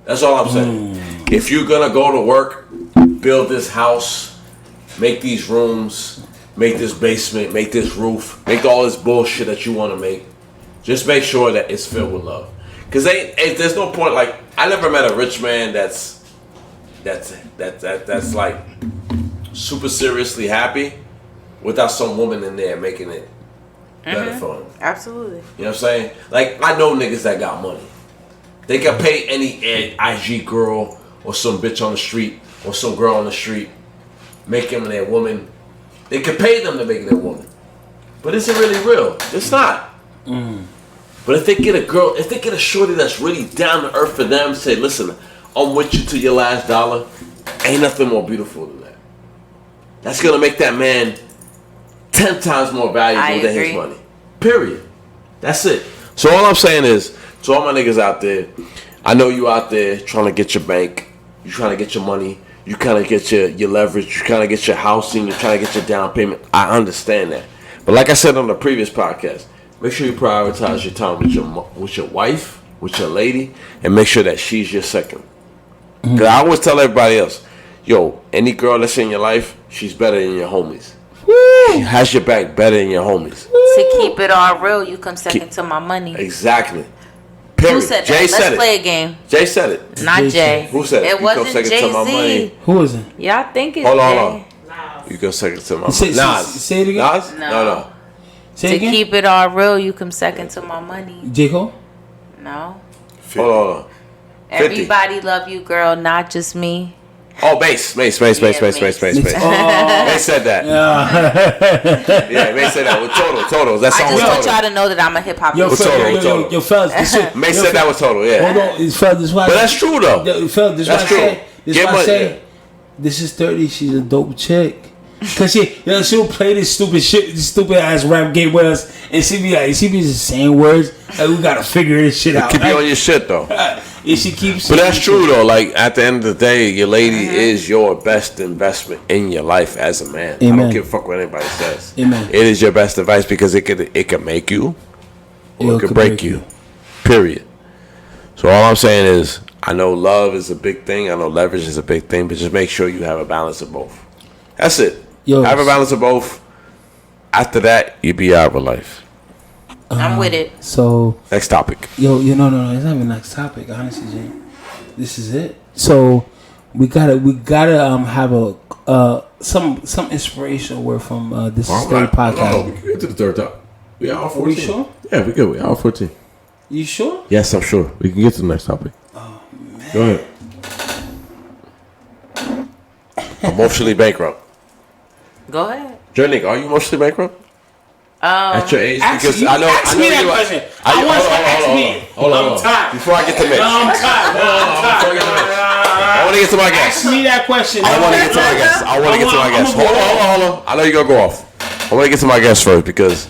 That's all I'm saying. If you're going to go to work, build this house, make these rooms, make this basement, make this roof, make all this bullshit that you want to make, just make sure that it's filled with love. Because there's no point, like, I never met a rich man that's like super seriously happy without some woman in there making it better for him. Absolutely. You know what I'm saying? Like, I know niggas that got money. They can pay any IG girl or some bitch on the street or some girl on the street, make them their woman. They can pay them to make it their woman. But is it really real? It's not. But if they get a girl, if they get a shorty that's really down to earth for them, say, listen, I'm with you to your last dollar, ain't nothing more beautiful than that. That's going to make that man 10 times more valuable than his money. Period. That's it. So all I'm saying is, to all my niggas out there, I know you out there trying to get your bank, you trying to get your money, you kind of get your leverage, you kind of get your housing, you're trying to get your down payment. I understand that. But like I said on the previous podcast, make sure you prioritize your time with your wife, with your lady, and make sure that she's your second. Because I always tell everybody else, yo, any girl that's in your life, she's better than your homies. Woo! She has your back better than your homies. To keep it all real, you come second to my money. Exactly. Period. Who said Jay that? said Let's it. play a game. Jay said it. Not Jay. Who said it? It wasn't Jay-Z. Who is it? Y'all think it's Hold Jay. on. You go second to my money. Nas. Say it again. Nas? No. Say To it again. keep it all real, you come second to my money. J. Cole? No. Hold on. 50. Everybody love you, girl, not just me. Oh, Mace. Mace said that. Yeah, Mace said that with Total. That I song just was want Total. y'all to know that I'm a hip hop. Yo, Total. fellas, this shit. Mace said that was Total, yeah. Hold on, fellas, this why. But that's true, though. Fellas, this That's why true. I say. This Get why I money, say. yeah. This is 30. She's a dope chick. Cause she'll play this stupid shit, this stupid ass rap game with us, and she be just saying words. Like, we gotta figure this shit out. Keep you on your shit, though. And she keeps. But that's true, though. Like, at the end of the day, your lady is your best investment in your life as a man. Amen. I don't give a fuck what anybody says. Amen. It is your best advice because it could make you or it could break you. Period. So all I'm saying is, I know love is a big thing. I know leverage is a big thing. But just make sure you have a balance of both. That's it. Have a balance of both. After that, you be out of life. I'm with it. So next topic. No. It's not even next topic. Honestly, Jay, this is it. So we gotta have some inspirational word from this third podcast. We can get to the third topic. We all 14. Are we sure? Yeah, we good. We all 14. You sure? Yes, I'm sure. We can get to the next topic. Oh man. Go ahead. Emotionally bankrupt. Go ahead. Jernick, are you emotionally bankrupt? At your age? Because I know ask me that question. I want you to ask me. Hold on. Before I get to Mitch. I'm tired. I want to get to my guest. Ask me that question. I want to get to my guest. Hold on. I know you're going to go off. I want to get to my guest first because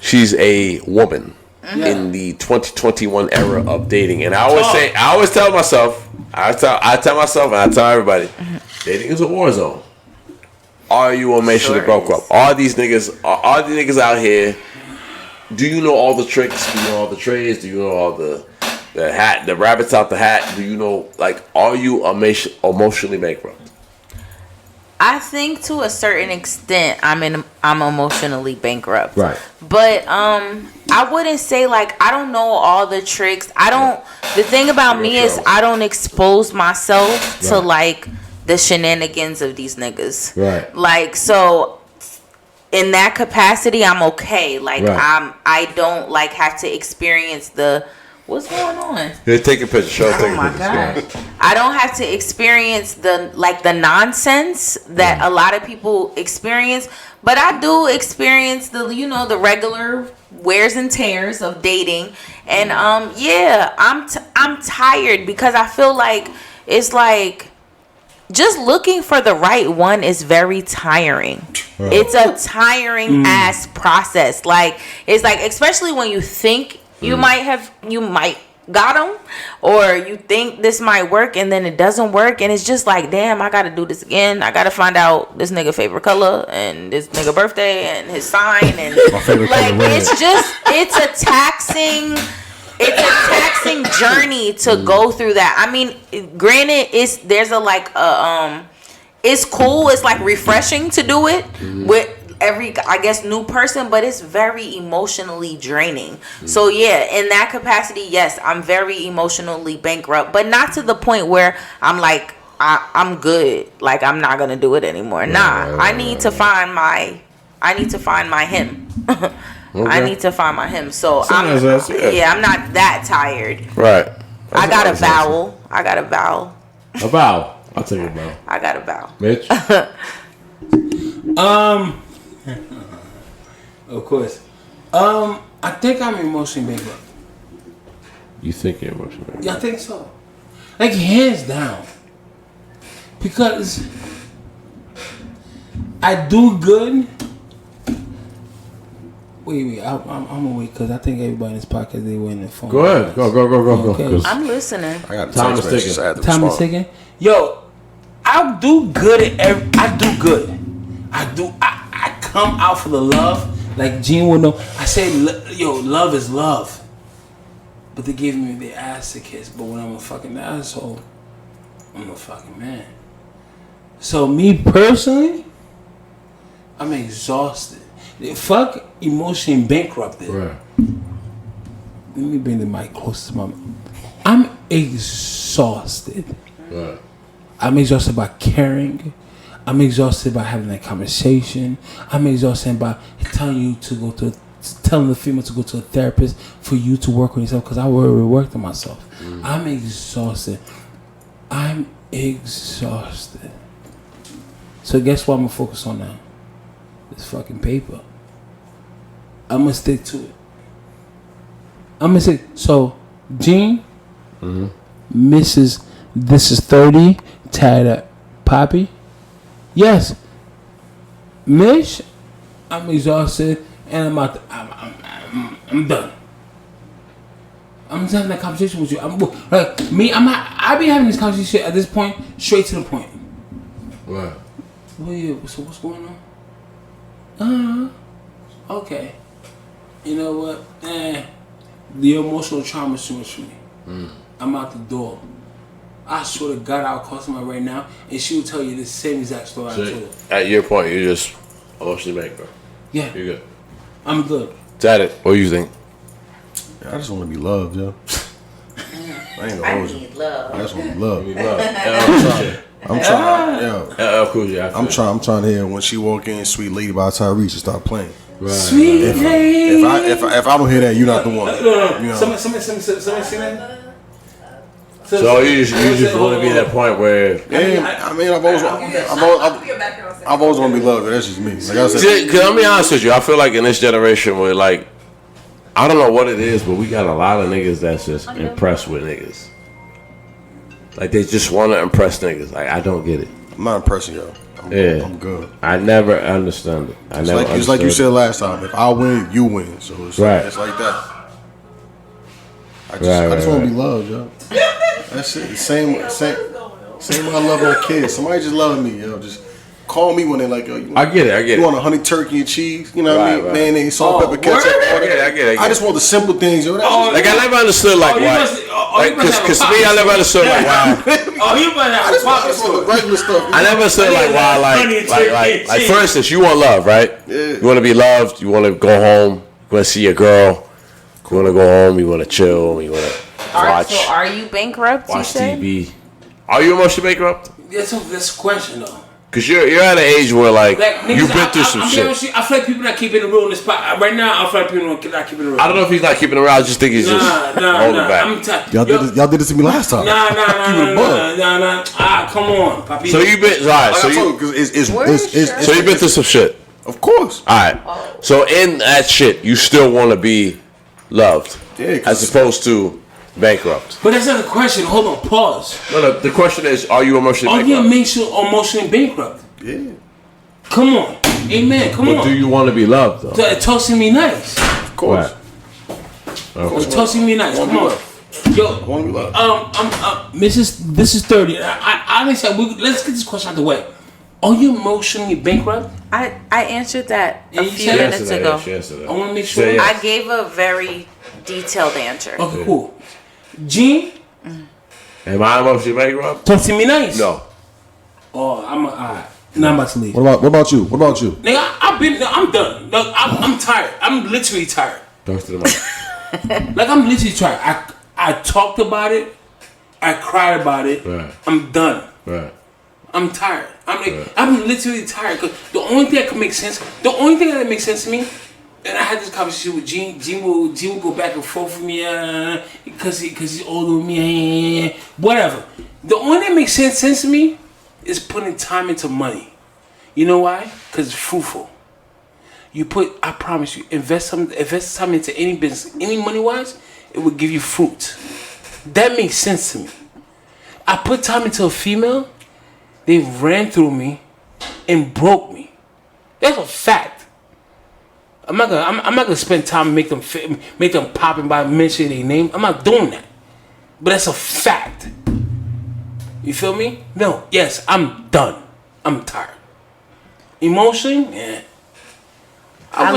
she's a woman in the 2021 era of dating. And I always tell myself, I tell myself and I tell everybody, dating is a war zone. Are you emotionally broke up? Are these niggas out here? Do you know all the tricks? Do you know all the trades? Do you know all the rabbits out the hat? Do you know, like, are you emotionally bankrupt? I think to a certain extent I'm emotionally bankrupt. Right. But I wouldn't say like I don't know all the tricks. The thing about me is I don't expose myself to like the shenanigans of these niggas. Right. Like, so in that capacity I'm okay. Like I don't like have to experience what's going on? Here, take a picture. Show us. Oh my gosh. I don't have to experience the nonsense that a lot of people experience, but I do experience the regular wears and tears of dating. And I'm tired because I feel like it's like just looking for the right one is very tiring. It's a tiring ass process. Like, it's like, especially when you think you might got them, or you think this might work and then it doesn't work, and it's just like, damn, I gotta do this again. I gotta find out this nigga favorite color and this nigga birthday and his sign and my favorite like color red. it's a taxing journey to go through that. I mean, granted, it's cool. It's like refreshing to do it with every, I guess, new person, but it's very emotionally draining. So yeah, in that capacity, yes, I'm very emotionally bankrupt, but not to the point where I'm like, I'm good. Like, I'm not gonna do it anymore. I need to find my him. Okay. I need to find my him. So I'm not that tired. Right. I got a vowel. A vowel. I'll take a vowel. I got a vowel. Mitch? Of course. I think I'm emotionally bankrupt. You think you're emotionally bankrupt? Yeah, I think so. Like, hands down. Because I do good. Wait. I'm gonna wait because I think everybody in this podcast, they were in the phone. Go ahead. Go. Okay. I'm listening. I got time is ticking. Time is ticking. Yo, I do good at I do good. I come out for the love. Like Gene would know. I say, love is love. But they give me the ass to kiss. But when I'm a fucking asshole, I'm a fucking man. So me personally, I'm exhausted. Fuck emotionally bankrupted. Right. Let me bring the mic close to my mouth. I'm exhausted. Right. I'm exhausted by caring. I'm exhausted by having that conversation. I'm exhausted by telling the female to go to a therapist for you to work on yourself, because I already worked on myself. I'm exhausted. So guess what I'm gonna focus on now? This fucking paper. I'm gonna stick to it. So, Gene, Mrs. This is 30, tied up Poppy. Yes. Mitch, I'm exhausted and I'm done. I'm just having that conversation with you. I be having this conversation at this point, straight to the point. Right. Well, yeah, so what's going on? Okay. You know what? The emotional trauma is too much for me. I'm out the door. I swear to God, I'll call somebody right now, and she will tell you the same exact story I told her. At your point, you're just emotionally bankrupt. Yeah. You're good. I'm good. Is it? What do you think? I just want to be loved, yo. I ain't gonna hold you. Need love. I just want to be loved. You need love. I'm trying. I'm trying to hear when she walk in, Sweet Lady by Tyrese and start playing. Right. Sweet lady. If I don't hear that, you're not the one. No. You know? Somebody sing that. So you just want to be at that point where I mean, I've always want to be loved. That's just me. Like I said, Cause I'll be honest with you, I feel like in this generation where like I don't know what it is, but we got a lot of niggas that's just impressed with niggas. Like they just want to impress niggas. Like I don't get it. I'm not impressing y'all. I'm good. I never understand it. It's like you said last time. If I win, you win. So it's like that. I just want to be loved, yo. That's it. Same way I love my kids. Somebody just love me, yo. Just call me when they're like, yo. I get it. You want a honey turkey and cheese? You know what I mean? Mayonnaise, salt, pepper, ketchup. I get it. I just want the simple things, yo. Like I never understood like why. Cause me, I never understood like why. I just want the regular stuff. I never understood like why. Like for instance, you want love, right? Yeah. You want to be loved. You want to go home. You want to see your girl. You want to go home. You want to chill. You want to watch. So are you bankrupt? Watch TV. Are you emotionally bankrupt? That's a question though. Cause you're at an age where like you've been through some shit. I feel like people not keeping it real in this spot right now. I feel like people not keeping it real. I don't know if he's not keeping it real. I just think he's just holding back. Y'all did this to me last time. Nah. Come on, papi. So you've been alright. So you've been through some shit. Of course. All right. So in that shit, you still want to be loved, as opposed to bankrupt. But that's not the question. Hold on, pause. No. The question is, are you emotionally bankrupt? Are you emotionally bankrupt? Yeah. Come on, amen. Come on. But do you want to be loved though? Toasting me nice. Of course. Okay. Toasting me nice. Come on. Yo, this is 30. I honestly, let's get this question out the way. Are you emotionally bankrupt? I answered that a few minutes ago. I want to make sure. I gave a very detailed answer. Okay, cool. Gene? Am I emotionally bankrupt? Talk to me nice. No. Oh, alright. Now I'm about to leave. What about you? Nigga, I'm done. Look, I'm tired. I'm literally tired. Talk to the mic. Like I'm literally tired. I talked about it. I cried about it. Right. I'm done. Right. I'm tired. I'm literally tired. Cause the only thing that makes sense to me, and I had this conversation with Gene. Gene will go back and forth with me because he's older than me. Whatever. The only thing that makes sense to me is putting time into money. You know why? Because it's fruitful. I promise you, invest time into any business, any money wise, it will give you fruit. That makes sense to me. I put time into a female. They ran through me and broke me. That's a fact. I'm not gonna spend time and make them pop and by mentioning their name. I'm not doing that. But that's a fact. You feel me? No. Yes, I'm done. I'm tired. Emotionally, yeah. I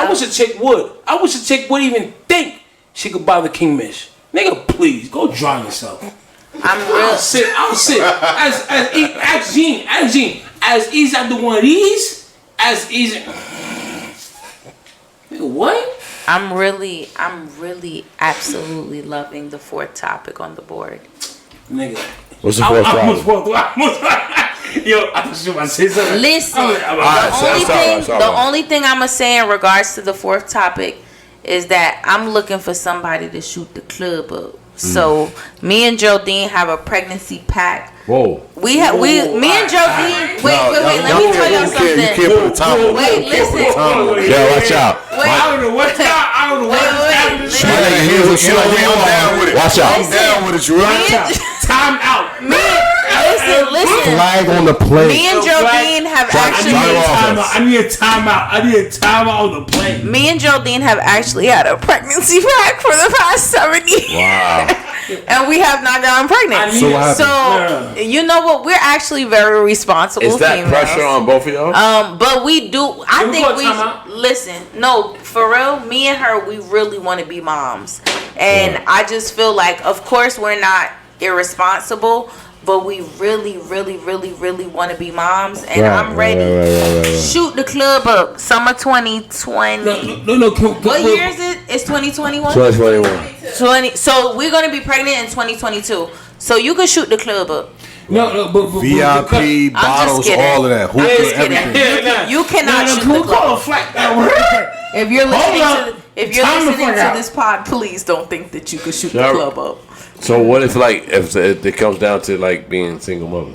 wish a chick would. I wish a chick would even think she could bother King Mitch. Nigga, please go drown yourself. I'll sit. Ask Gene. As easy as the one of these, as easy. Nigga, what? I'm really absolutely loving the fourth topic on the board. Nigga. What's the fourth topic? Yo, I was about to say something. Listen, the only thing I'm gonna say in regards to the fourth topic is that I'm looking for somebody to shoot the club up. So me and Jodine have a pregnancy pact. Whoa. Me and Jodine. Wait. Let me tell you something. You can't put a time on. Wait, listen. Yeah, watch out. I don't know what's happening. Watch out. I'm down with it. You right? Time out. Listen. Flag on the plane. Me and Jodine have actually. I need a timeout on the plane. Me and Jodine have actually had a pregnancy pact for the past 7 years. Wow. And we have not gotten pregnant. So you know what? We're actually very responsible. Is that females. pressure on both of y'all? But we do. I think we listen. No, for real. Me and her, we really want to be moms, and I just feel like, of course, we're not irresponsible. But we really want to be moms, and I'm ready. Shoot the club up, summer 2020. No. What year is it? It's 2021. 2021. So we're gonna be pregnant in 2022. So you can shoot the club up. No, but VIP bottles, all of that. I'm just kidding. You cannot shoot the club. If you're listening to this pod, please don't think that you could shoot the club up. So what if it comes down to like being single mother?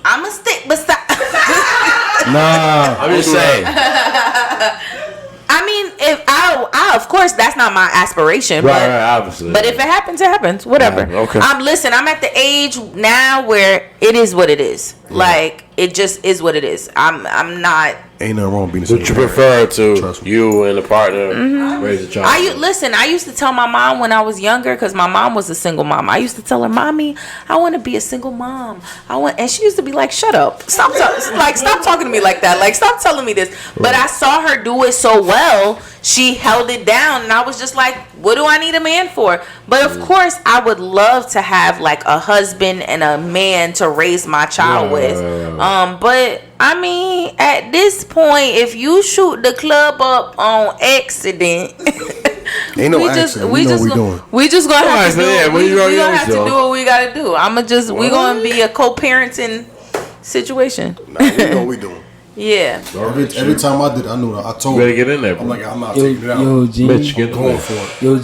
I'ma stick beside. Nah, I'm just saying. I mean, if I of course that's not my aspiration, right, obviously. But if it happens, it happens. Whatever. Yeah, okay. Listen, I'm at the age now where it is what it is. Yeah. Like it just is what it is. I'm not. Ain't nothing wrong being a single Would you prefer to you and a partner raise a child? I used to tell my mom when I was younger, because my mom was a single mom. I used to tell her, "Mommy, I want to be a single mom. And she used to be like, "Shut up! Stop talking to me like that. Like, stop telling me this." Right. But I saw her do it so well. She held it down, and I was just like, "What do I need a man for?" But of course, I would love to have like a husband and a man to raise my child with. But I mean, at this point, if you shoot the club up on accident, ain't no accident. We just gonna have to do. We gonna have to do what we gotta do. We gonna be a co-parenting situation. Nah, we know what we doing. Yeah. Every time I did, I knew that. I told you better get in there, bro. I'm like, I'm not taking it out. Yo, Gene, Mitch, get going for it. Yo,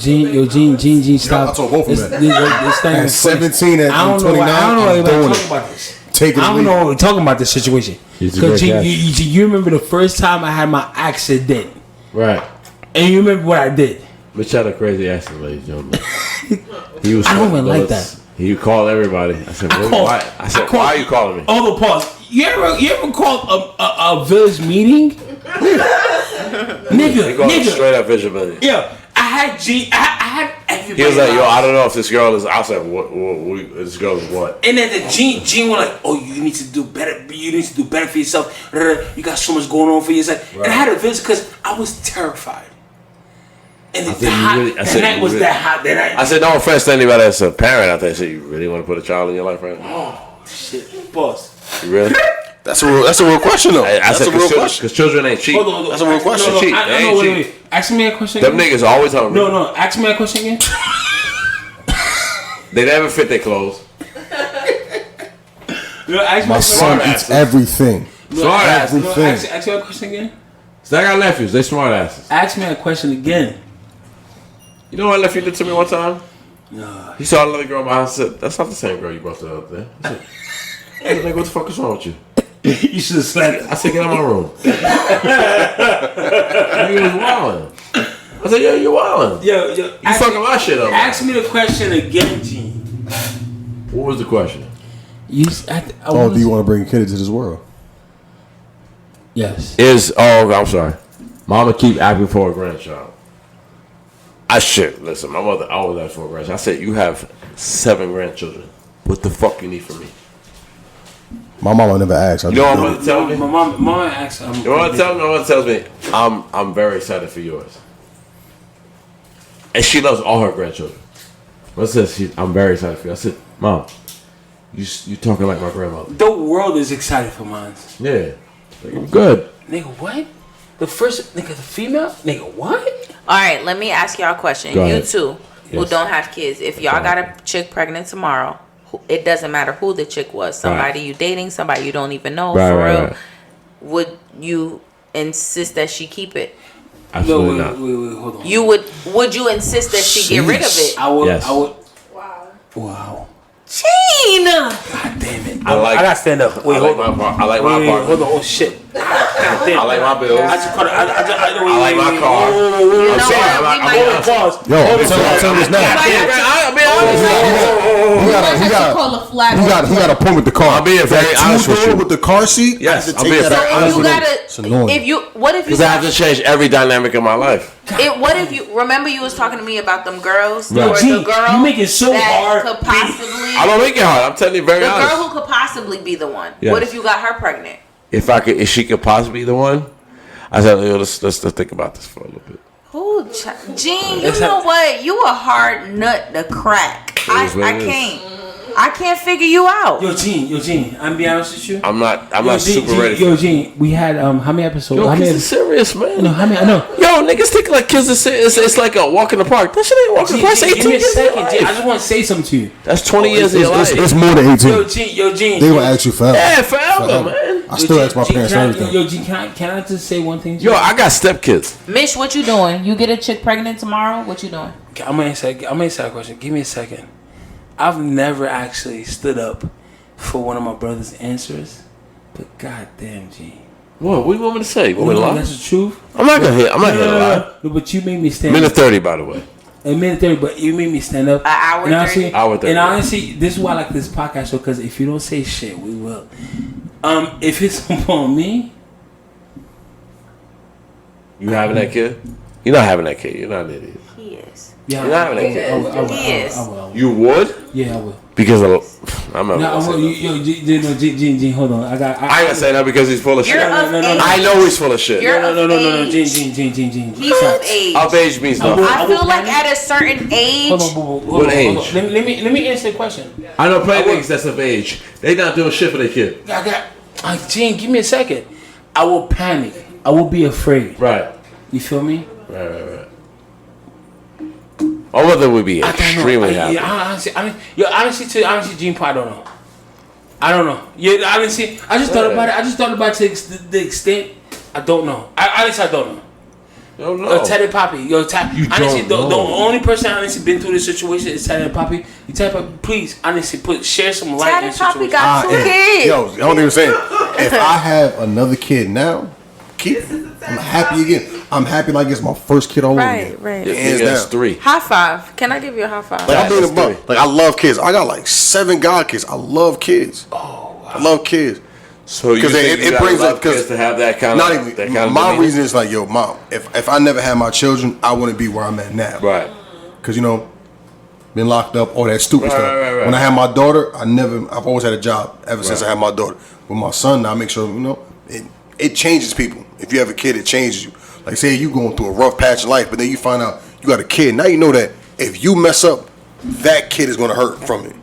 Gene, stop. I told both of them. At 17 and 29, I don't know I'm doing talking about this. I don't know what talking about this situation. Because you remember the first time I had my accident. Right. And you remember what I did. Mitch had a crazy accident, ladies and gentlemen. I don't even like that. He called everybody. I said, why? Why are you calling me? Hold on, pause. You ever called a village meeting? nigga. Straight up village meeting. Yeah. I had everybody. He was like, yo, I don't know if this girl is. I said, what this girl is what? And then the Gene was like, oh, you need to do better. You need to do better for yourself. You got so much going on for yourself. Right. And I had a village because I was terrified. And the night was that hot. I said, no offense to anybody that's a parent out there. So you really want to put a child in your life right now? Oh shit, boss. You really? That's a real question though. I said, because children ain't cheap. Hold on. That's a real question. Cheap. They ain't cheap. Wait. Ask me a question. Them niggas always hungry. No. Ask me a question again. They never fit their clothes. My son eats everything. Smart asses. Ask me a question again. So I got nephews. They smart asses. Ask me a question again. You know what nephew did to me one time? No. He saw another girl in my house and said, that's not the same girl you brought the other day. I said, hey, what the fuck is wrong with you? You should have slapped. I said, get out of my room. He was wilding. I said, yo, you wilding. Yo. You fucking my shit up. Ask me the question again, Gene. What was the question? Do you want to bring kids into this world? Yes. I'm sorry. Mama keep asking for a grandchild. Listen, my mother always asked for a grandchild. I said, you have 7 grandchildren. What the fuck you need from me? My mama never asked. You know what my mother tells me? My mama asks. You know what my mother tells me? I'm very excited for yours. And she loves all her grandchildren. But says I'm very excited for you. I said, Mom, you talking like my grandmother. The world is excited for mine. Yeah. Like, I'm good. Nigga, what? The female? Nigga, what? All right, let me ask y'all a question. You two who don't have kids, if y'all got a chick pregnant tomorrow, it doesn't matter who the chick was. Somebody you dating, somebody you don't even know, for real. Would you insist that she keep it? Absolutely not. Wait, hold on. Would you insist that she get rid of it? I would. Yes. I would. Wow. Gene! God damn it. I gotta stand up. Wait, hold on. I like my apartment. Hold on. Oh shit. God damn. I like my bills. I like my car. I'm sorry. Pause. Yo, tell this now. I'll be honest. He got a point with the car. I'm being very honest with you. With the car seat. Yes, I'm being very honest with him. It's annoying. Because I have to change every dynamic of my life. What if you remember you was talking to me about them girls Right. or the girl you make it so hard. Could possibly I don't make it hard. I'm telling you very honest. The girl who could possibly be the one. Yes. What if you got her pregnant? If she could possibly be the one, I said, let's think about this for a little bit. Gene, you know what? You a hard nut to crack. I can't. I can't figure you out. Yo, Gene. I'm be honest with you. I'm not super ready. Yo, Gene. We had how many episodes? Yo, how many? kids are serious, man. No, how many? I know. Yo, niggas think like kids are serious. It's like a walk in the park. That shit ain't walk in the park. It's 18 give me a years second, of Gene. I life. just want to say something to you. That's 20 years of your life. It's more than 18. Yo, Gene. They gonna ask you forever. Yeah, forever, man. I still ask my parents everything. Yo, Gene, can I just say one thing? Yo, I got stepkids. Mitch, what you doing? You get a chick pregnant tomorrow? What you doing? I'm gonna answer that question. Give me a second. I've never actually stood up for one of my brother's answers, but goddamn, Gene. What do you want me to say? Want me to lie? That's the truth. I'm not gonna hit. I'm not gonna lie. No, but you made me stand. Minute 30, by the way. A minute 30, but you made me stand up. An hour 30. Hour 30. And honestly, this is why I like this podcast show, because if you don't say shit, we will. If it's upon me, You having that kid? You're not having that kid. You're not an idiot. He is. yeah, You're not having that kid. I will. He is. I will. You would? Yeah, I will. Because I'm not No, I gonna will. say that. Gene, hold on. I I ain't gonna say that because he's full of shit. You're of age. I know he's full of shit. You're No, of age. Gene. He's of age. Of age means nothing. I feel like at a certain age. Hold on, What age? Let me answer the question. I know plenty of niggas that's of age. They not doing shit for their kid. Gene, give me a second. I will panic. I will be afraid. Right. You feel me? Right. Or whether we be extremely happy. Honestly, Gene, I don't know. I don't know. Yeah, honestly, I just thought about it. I just thought about it to the extent. I don't know. Honestly, I don't know. Don't know. Teddy Poppy. Honestly, the only person honestly been through this situation is Teddy Poppy. Teddy Poppy, please, honestly, share some light in Teddy this Poppy situation. got 2 kids. Yo, I don't even say it. If I have another kid now, I'm happy again. I'm happy like it's my first kid all over again. Right. Hands That's down. 3. High five. Can I give you a high five? Like I'm That's being about, like I love kids. I got like 7 god kids. I love kids. Oh, wow. I love kids. So you think it brings up kids to have that kind not of even that kind of my demeanor? reason is like, yo, mom, if I never had my children, I wouldn't be where I'm at now. Right. Because been locked up, all that stupid stuff. Right. When I had my daughter, I've always had a job ever since I had my daughter. With my son, I make sure it changes people. If you have a kid, it changes you. Like say you going through a rough patch in life, but then you find out you got a kid. Now you know that if you mess up, that kid is gonna hurt from it.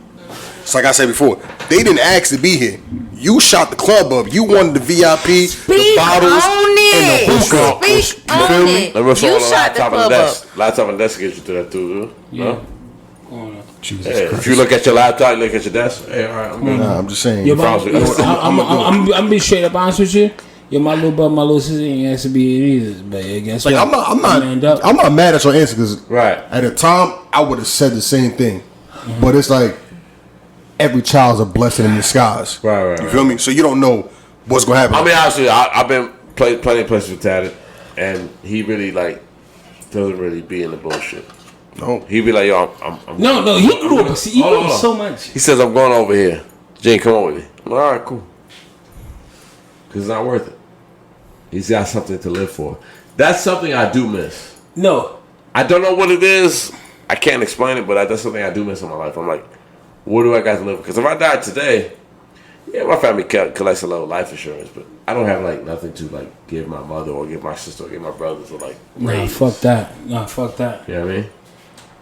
It's like I said before, they didn't ask to be here. You shot the club up. You wanted the VIP, the bottles, and the hookah. Speak on it. Let me throw You on the shot the laptop on club the up. desk. Laptop on the desk gets you through that too. Yeah. No? Jesus Hey, Christ. if you look at your laptop, you look at your desk. Hey, all right, I'm good. Nah, I'm just saying. Yo, I'm being straight up honest with you. Yo, my little brother, my little sister ain't asked to be it either. But I guess Like what? I'm not mad at your answer because Right. at the time I would have said the same thing, but it's like every child's a blessing in disguise. Right. You feel me? So you don't know what's gonna happen. I'll be honest with you. I've been plenty of places with Tatted, and he really doesn't really be in the bullshit. No. He be like, yo, I'm No, he grew up. See, he grew up so much. He says, I'm going over here. Jane, come on with me. I'm like, all right, cool. Because it's not worth it. He's got something to live for. That's something I do miss. No. I don't know what it is. I can't explain it, but that's something I do miss in my life. I'm like, what do I got to live for? Because if I died today, yeah, my family collects a little life insurance, but I don't have nothing to give my mother or give my sister or give my brothers or Nah, raise. fuck that. Nah, fuck that. You know what I mean?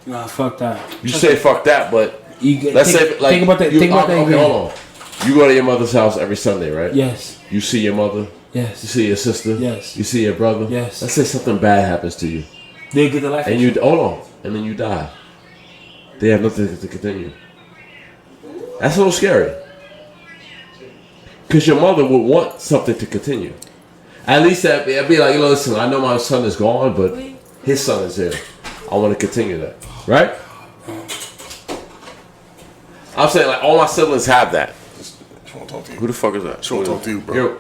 Nah, fuck that. You say fuck that, but let's say think about that. Think about that. Okay, hold on. You go to your mother's house every Sunday, right? Yes. You see your mother. Yes. You see your sister. Yes. You see your brother. Yes. Let's say something bad happens to you, They get the life. and you hold on, and then you die. They have nothing to continue. That's a little scary. Because your mother would want something to continue. At least I'd be like, listen, I know my son is gone, but his son is here. I want to continue that. Right? I'm saying all my siblings have that. She won't talk to you. Who the fuck is that? She won't talk to you, bro. Yo.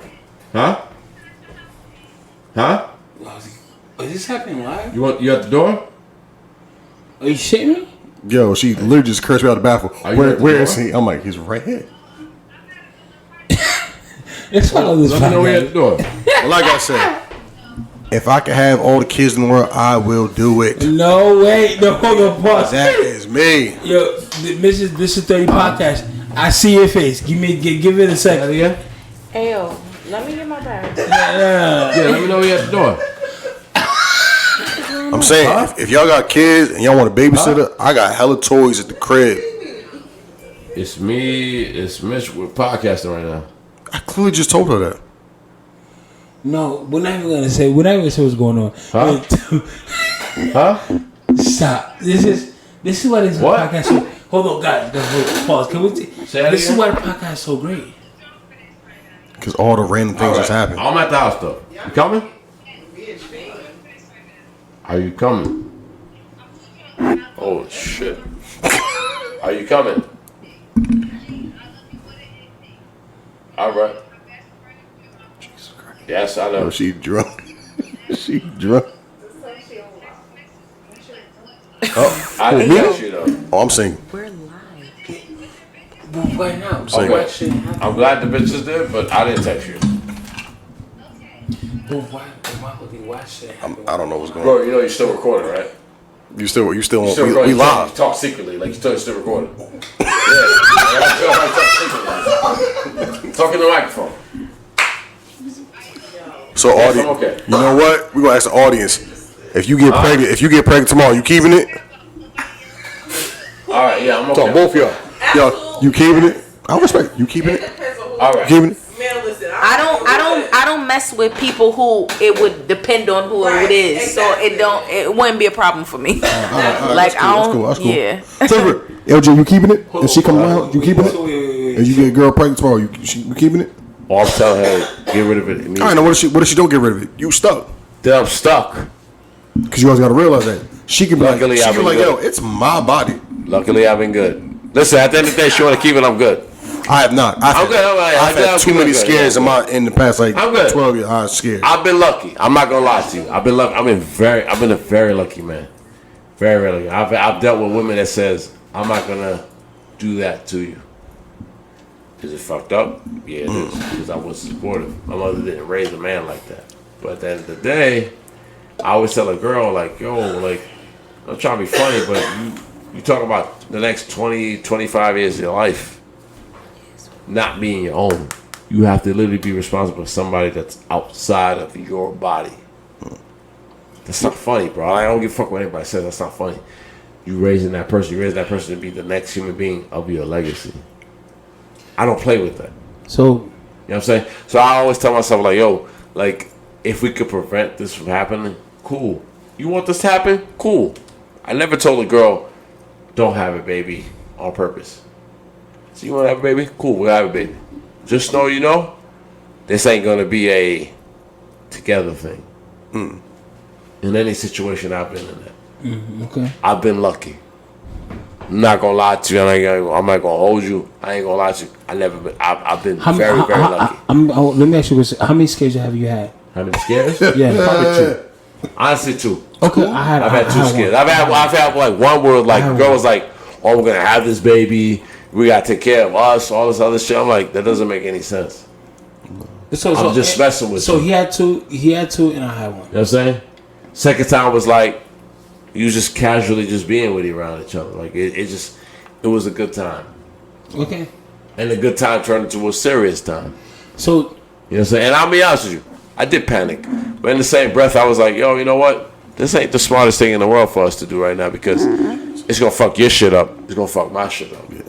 Huh? Huh? Is this happening live? You at the door? Are you shitting me? Yo, she literally just cursed me out of the bathroom. Are you at the Where door? is he? I'm like, he's right here. It's all of this. Let me know you're at the door. Well, like I said, if I can have all the kids in the world, I will do it. No way. No, hold on, pause. That is me. Yo, this is 30 podcast. I see your face. Give it a second. Yeah. Hey, yo, let me get my bag. Yeah, let me know you're at the door. I'm saying, if y'all got kids and y'all want a babysitter, I got hella toys at the crib. It's me. It's Mitch. We're podcasting right now. I clearly just told her that. No, we're not even gonna say. We're not even gonna say what's going on. Huh? Huh? Stop. This is why this podcast. So, hold on, guys. Pause. Can we? This is why the podcast is so great. Because all the random things just happen. I'm at the house though. You coming? Are you coming? Oh shit! Are you coming? All right. Yes, I know. Oh, she drunk. She drunk. Oh, I didn't text you though. Oh, I'm saying. We're live. But right now, Okay. I'm glad the bitches did, but I didn't text you. But why should it happen? I don't know what's going Bro, on. you know you're still recording, right? You still on? Recording. We You live. talk secretly, like you're still recording. Yeah. Talking to the microphone. So, Yes, audience, I'm okay. you know what? We're gonna ask the audience. If you get pregnant tomorrow, you keeping it? All right, yeah, I'm okay. So both y'all. Yo, you keeping it? I respect it. You keeping it? All right. You keeping it? Man, listen, I don't mess with people who it would depend on who it is. Exactly. So it wouldn't be a problem for me. All right, Like, that's cool. That's cool. yeah. So, LJ, you keeping it? If she come around, you keeping it? Wait. If you get a girl pregnant tomorrow, you keeping it? Or I'm telling her, get rid of it immediately. All right, now what if she don't get rid of it? You stuck. Then I'm stuck. Because you always got to realize that. She can be Luckily, I've been like, good. yo, it's my body. Luckily, I've been good. Listen, at the end of the day, she want to keep it, I'm good. I have not. I've had too many scares in the past like I'm good. 12 years. I was scared. I've been lucky. I'm not gonna lie to you. I've been lucky. I've been a very lucky man. Very, very lucky. I've dealt with women that says I'm not gonna do that to you. Is it fucked up? Yeah, it is. Because I was supportive. My mother didn't raise a man like that. But at the end of the day, I always tell a girl like, yo, like, I'm trying to be funny, but you talk about the next 20, 25 years of your life not being your own. You have to literally be responsible for somebody that's outside of your body. That's not funny, bro. I don't give a fuck what anybody says. That's not funny. You raising that person to be the next human being of your legacy. I don't play with that. So, you know what I'm saying? So I always tell myself like, yo, like, if we could prevent this from happening, cool. You want this to happen? Cool. I never told a girl, don't have a baby on purpose. So you want to have a baby? Cool, we'll have a baby. Just know, this ain't going to be a together thing. In any situation I've been in that. okay. I've been lucky. I'm not going to lie to you. I'm not going to hold you. I ain't going to lie to you. I've been very lucky. Let me ask you this. How many scares have you had? How many scares? Yeah. Probably 2. Honestly, 2. Okay, I've had 2 scares. One. I've had like one where like a girl was like, oh, we're going to have this baby. We got to take care of us, all this other shit. I'm like, that doesn't make any sense. I'm just messing with you. So he had 2, and I had 1. You know what I'm saying? Second time was like, you was just casually just being with you around each other. Like, it was a good time. Okay. And the good time turned into a serious time. So, you know what I'm saying? And I'll be honest with you, I did panic. But in the same breath, I was like, yo, you know what? This ain't the smartest thing in the world for us to do right now because it's going to fuck your shit up. It's going to fuck my shit up. It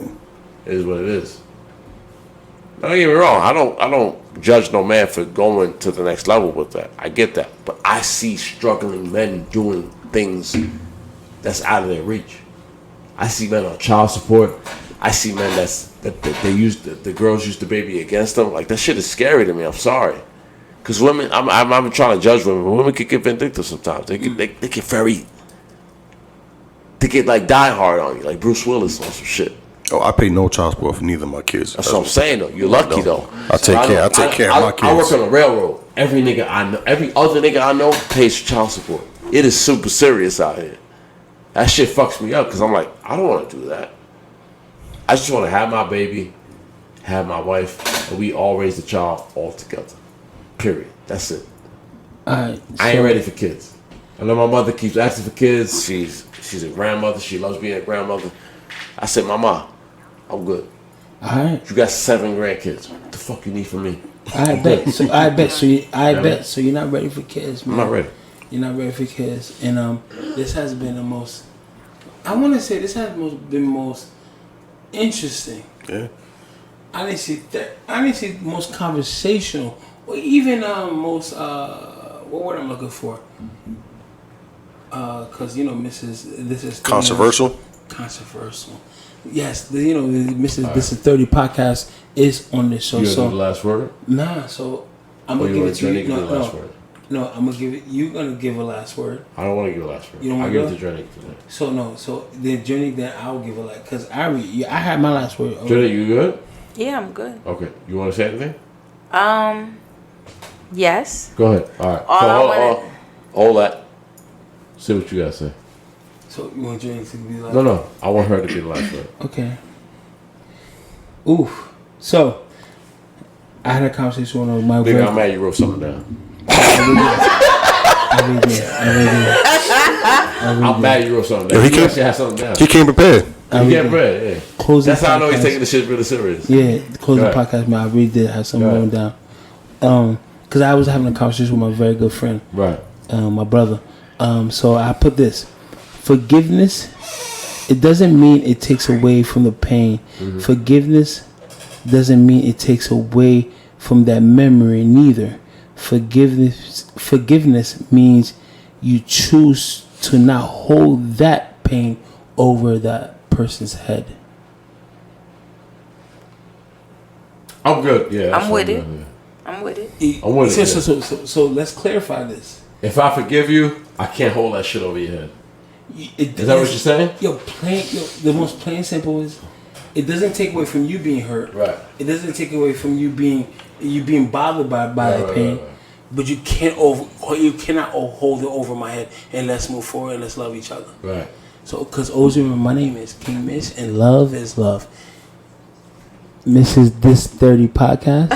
is what it is. Don't get me wrong. I don't judge no man for going to the next level with that. I get that. But I see struggling men doing things that's out of their reach. I see men on child support. I see men that the girls use the baby against them. Like, that shit is scary to me. I'm sorry. Because women, I'm trying to judge women, but women can get vindictive sometimes. They get very, they get like die hard on you, like Bruce Willis on some shit. Oh, I pay no child support for neither of my kids. That's what I'm saying though. You're lucky though. I take care of my kids. I work on a railroad. Every other nigga I know pays child support. It is super serious out here. That shit fucks me up because I'm like, I don't want to do that. I just want to have my baby, have my wife, and we all raise the child all together. Period. That's it. I ain't ready for kids. I know my mother keeps asking for kids. She's a grandmother. She loves being a grandmother. I said, Mama, I'm good. All right. You got 7 grandkids. What the fuck you need from me? I bet. So you're not ready for kids, man. I'm not ready. You're not ready for kids, and this has been the most. I want to say this has been most Interesting. Yeah. I didn't see that. I didn't see most conversational, or even most what word I'm looking for. Because this is Controversial. Controversial. Yes, This is 30 podcast is on this show. You so do the last word? Nah, so I'm gonna give it to you. No, I'm gonna give it. You're gonna give a last word. I don't want to give a last word. You don't I'll want give to it to Drake today. So the journey that I'll give a like, cause I had my last word. Drake, you good? Yeah, I'm good. Okay. You want to say anything? Yes. Go ahead. All right. Hold that. See what you gotta say. So you want Journey to be like? No. I want her to be the last word. Okay. Oof. So I had a conversation with my Nigga, I'm mad you wrote something down. I really did. I'm mad you wrote something down. Yo, He actually had something down. He came prepared. He can't bread, yeah. That's how I know he's taking the shit really serious. Yeah, closing the podcast, man. I really did have something written down. Because I was having a conversation with my very good friend. Right. My brother. So I put this. Forgiveness, it doesn't mean it takes away from the pain. Mm-hmm. Forgiveness doesn't mean it takes away from that memory neither. Forgiveness means you choose to not hold that pain over that person's head. I'm good. Yeah. I'm with it. I'm with it. I'm with it. So let's clarify this. If I forgive you, I can't hold that shit over your head. Is that what you're saying? The most plain simple is, it doesn't take away from you being hurt. Right. It doesn't take away from you being bothered by that pain. Right. But you cannot hold it over my head, and let's move forward and let's love each other. Right. So, because always remember, my name is King Mitch, and love is love. Mrs. This 30 podcast.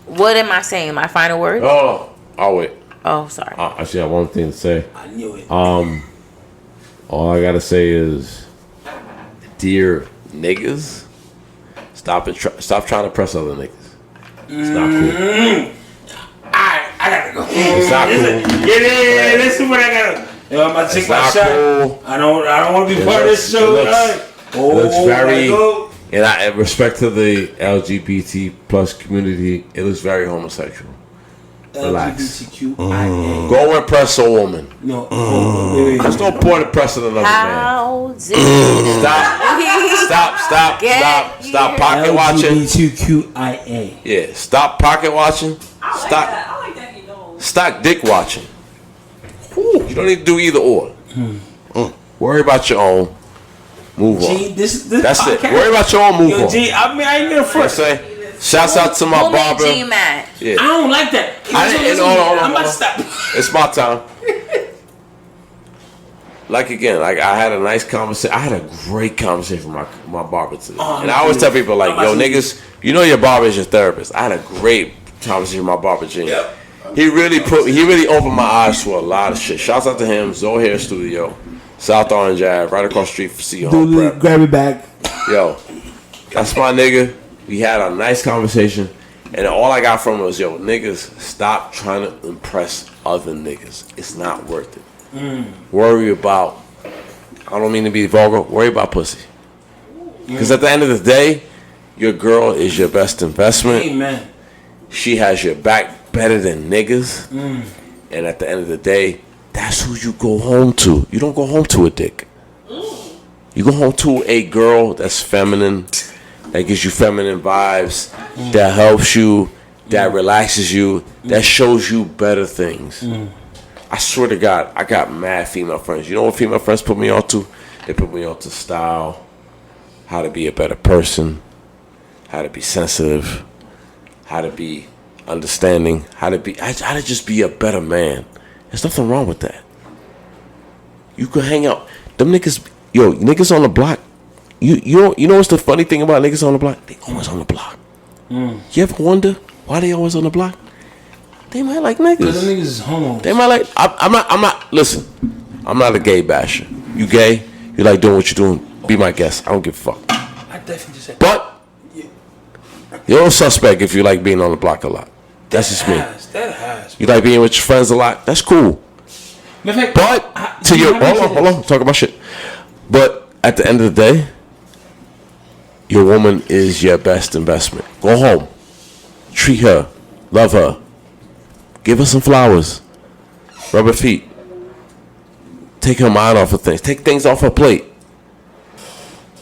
What am I saying? My final words? Oh, I'll wait. Oh, sorry. Actually, I have one thing to say. I knew it. All I gotta say is, dear niggas, stop trying to press other niggas. It's not cool. I gotta go. It's not cool. Yeah, listen what I gotta. Yo, I'm about to take my shot. Cool. I don't want to be part of this show. It looks very. And in respect to the LGBT plus community, it looks very homosexual. Relax. LGBTQIA. Go and press a woman. No. Wait. There's no point in pressing another man. Stop pocket watching. LGBTQIA. Yeah, stop pocket watching. Stop dick watching. You don't need to do either or. Worry about your own. Move on. This That's podcast. it. Worry about your own. Move on. G, I ain't gonna front. Shouts out to my barber. G-Man. Yeah. I don't like that. I'm about to stop. It's my time. I had a nice conversation. I had a great conversation with my barber today. And I always tell people, like, yo, niggas, you know your barber is your therapist. I had a great conversation with my barber, Gene. Yep. He really opened my eyes to a lot of shit. Shouts out to him, Zoe Hair Studio, South Orange Ave, right across the street from C Home Prep. Grab it back. Yo, that's my nigga. We had a nice conversation, and all I got from it was, yo, niggas, stop trying to impress other niggas. It's not worth it. Worry about, I don't mean to be vulgar, worry about pussy. Because at the end of the day, your girl is your best investment. Amen. She has your back better than niggas. And at the end of the day, that's who you go home to. You don't go home to a dick. You go home to a girl that's feminine, that gives you feminine vibes, that helps you, that relaxes you, that shows you better things. I swear to God, I got mad female friends. You know what female friends put me on to? They put me on to style, how to be a better person, how to be sensitive, how to be understanding, how to just be a better man. There's nothing wrong with that. You can hang out. Them niggas, niggas on the block. You know what's the funny thing about niggas on the block? They always on the block. You ever wonder why they always on the block? They might like niggas. Because them niggas is homos. They might like. I'm not. Listen, I'm not a gay basher. You gay? You like doing what you're doing? Be my guest. I don't give a fuck. I definitely said. But you're a suspect if you like being on the block a lot. That's just me. That has. You like being with your friends a lot. That's cool. Fact, but hold on. Talk about shit. But at the end of the day, your woman is your best investment. Go home. Treat her. Love her. Give her some flowers. Rub her feet. Take her mind off of things. Take things off her plate.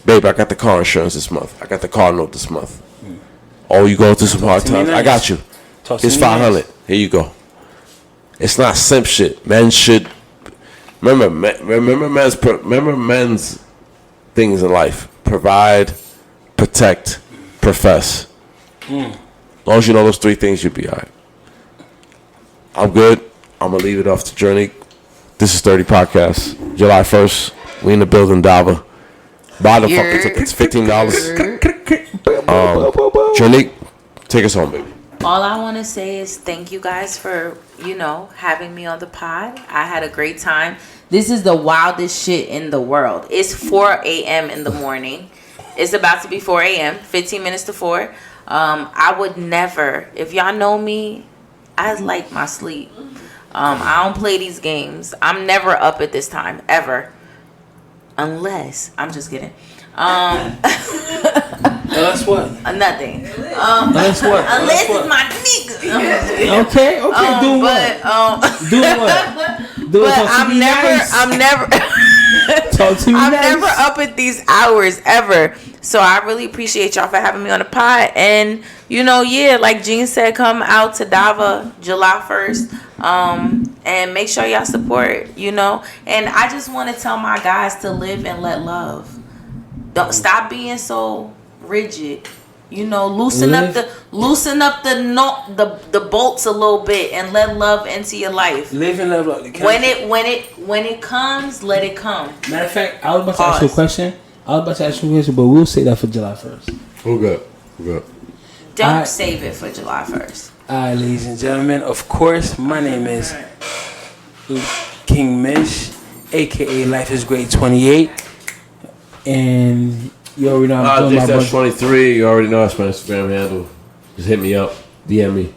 Babe, I got the car insurance this month. I got the car note this month. Oh, you going through some hard times? I got you. It's $500. Here you go. It's not simp shit. Men should remember men's things in life. Provide, protect, profess. As long as you know those 3 things, you'll be all right. I'm good. I'm going to leave it off to Journey. This is 30 Podcast. July 1st. We in the building, Dava. Buy the fucking tickets. $15. Journey, take us home, baby. All I want to say is thank you guys for, having me on the pod. I had a great time. This is the wildest shit in the world. It's 4 a.m. in the morning. It's about to be 4 a.m., 15 minutes to 4. I would never, if y'all know me, I like my sleep. I don't play these games. I'm never up at this time, ever. Unless, I'm just kidding. That's what? Nothing. That's what? Unless it's my nigga. Okay. Do what? Do what? Do but it. I'm never talk to me I'm nice. never up at these hours ever. So I really appreciate y'all for having me on the pod. And like Jean said, come out to Dava July 1st. And make sure y'all support, And I just want to tell my guys to live and let love. Don't stop being so rigid. Loosen up the bolts a little bit and let love into your life. Live and let love. When it comes, let it come. Matter of fact, I was about to ask you a question. But we'll say that for July 1st. We're good. Don't save it for July 1st. All right, ladies and gentlemen. Of course, my name is King Mitch, aka Life is Great 28, and you already know I'm doing my That's 23. You already know that's my Instagram handle. Just hit me up, DM me.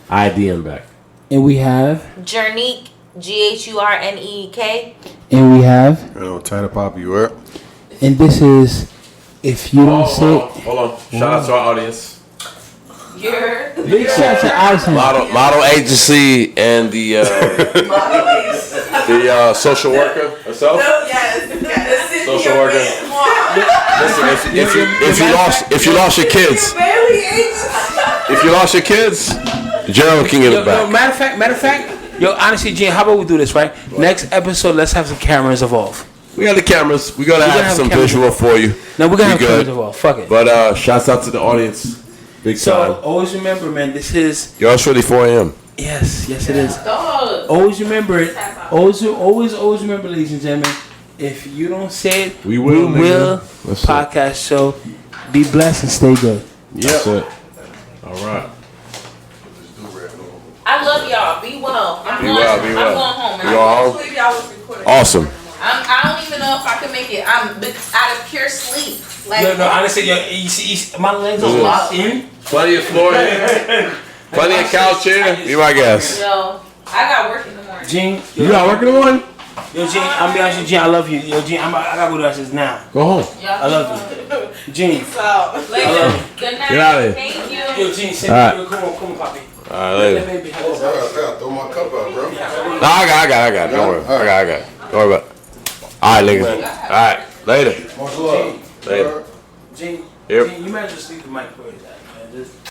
I DM back. And we have Journeek, GHURNEK. And we have Tighter Pop, you are. And this is if you don't say. Hold on. Shout out to our audience. Big shout out to Allison. Model agency and the social worker herself. Social worker. Listen, if you lost your kids, Gerald can get it back. Matter of fact, honestly, Gene, how about we do this, right? Next episode, let's have some cameras evolve. We got the cameras. We're gonna have some visual for you. No, we're gonna have cameras involved. Fuck it. But shouts out to the audience. Big time. So always remember, man, this is. Yo, it's really 4 a.m. Yes, it is. Always remember it. Always remember, ladies and gentlemen. If you don't say it, we will. Podcast show. Be blessed and stay good. That's it. All right. I love y'all. Be well. I'm going home. You all home? Awesome. I don't even know if I can make it. I'm out of pure sleep. No, honestly, you see, my legs are locked in. Plenty of floor here. Plenty of couch here. Be my guest. Yo, I got work in the morning. Gene, you got work in the morning? Yo, Gene, I'm be honest with you, Gene, I love you. Yo, Gene, I gotta go to this now. Go home. I love you. Gene. I love you. Good night. Get out of here. Thank you. Yo, Gene, send me. Come on, Poppy. All right, later. I gotta throw my cup out, bro. No, I got it. Don't worry. I got it. Don't worry about it. All right, nigga. All right, later. Much love. Later. Gene, Yep. Gene, you might just leave the mic where it's at, man. Just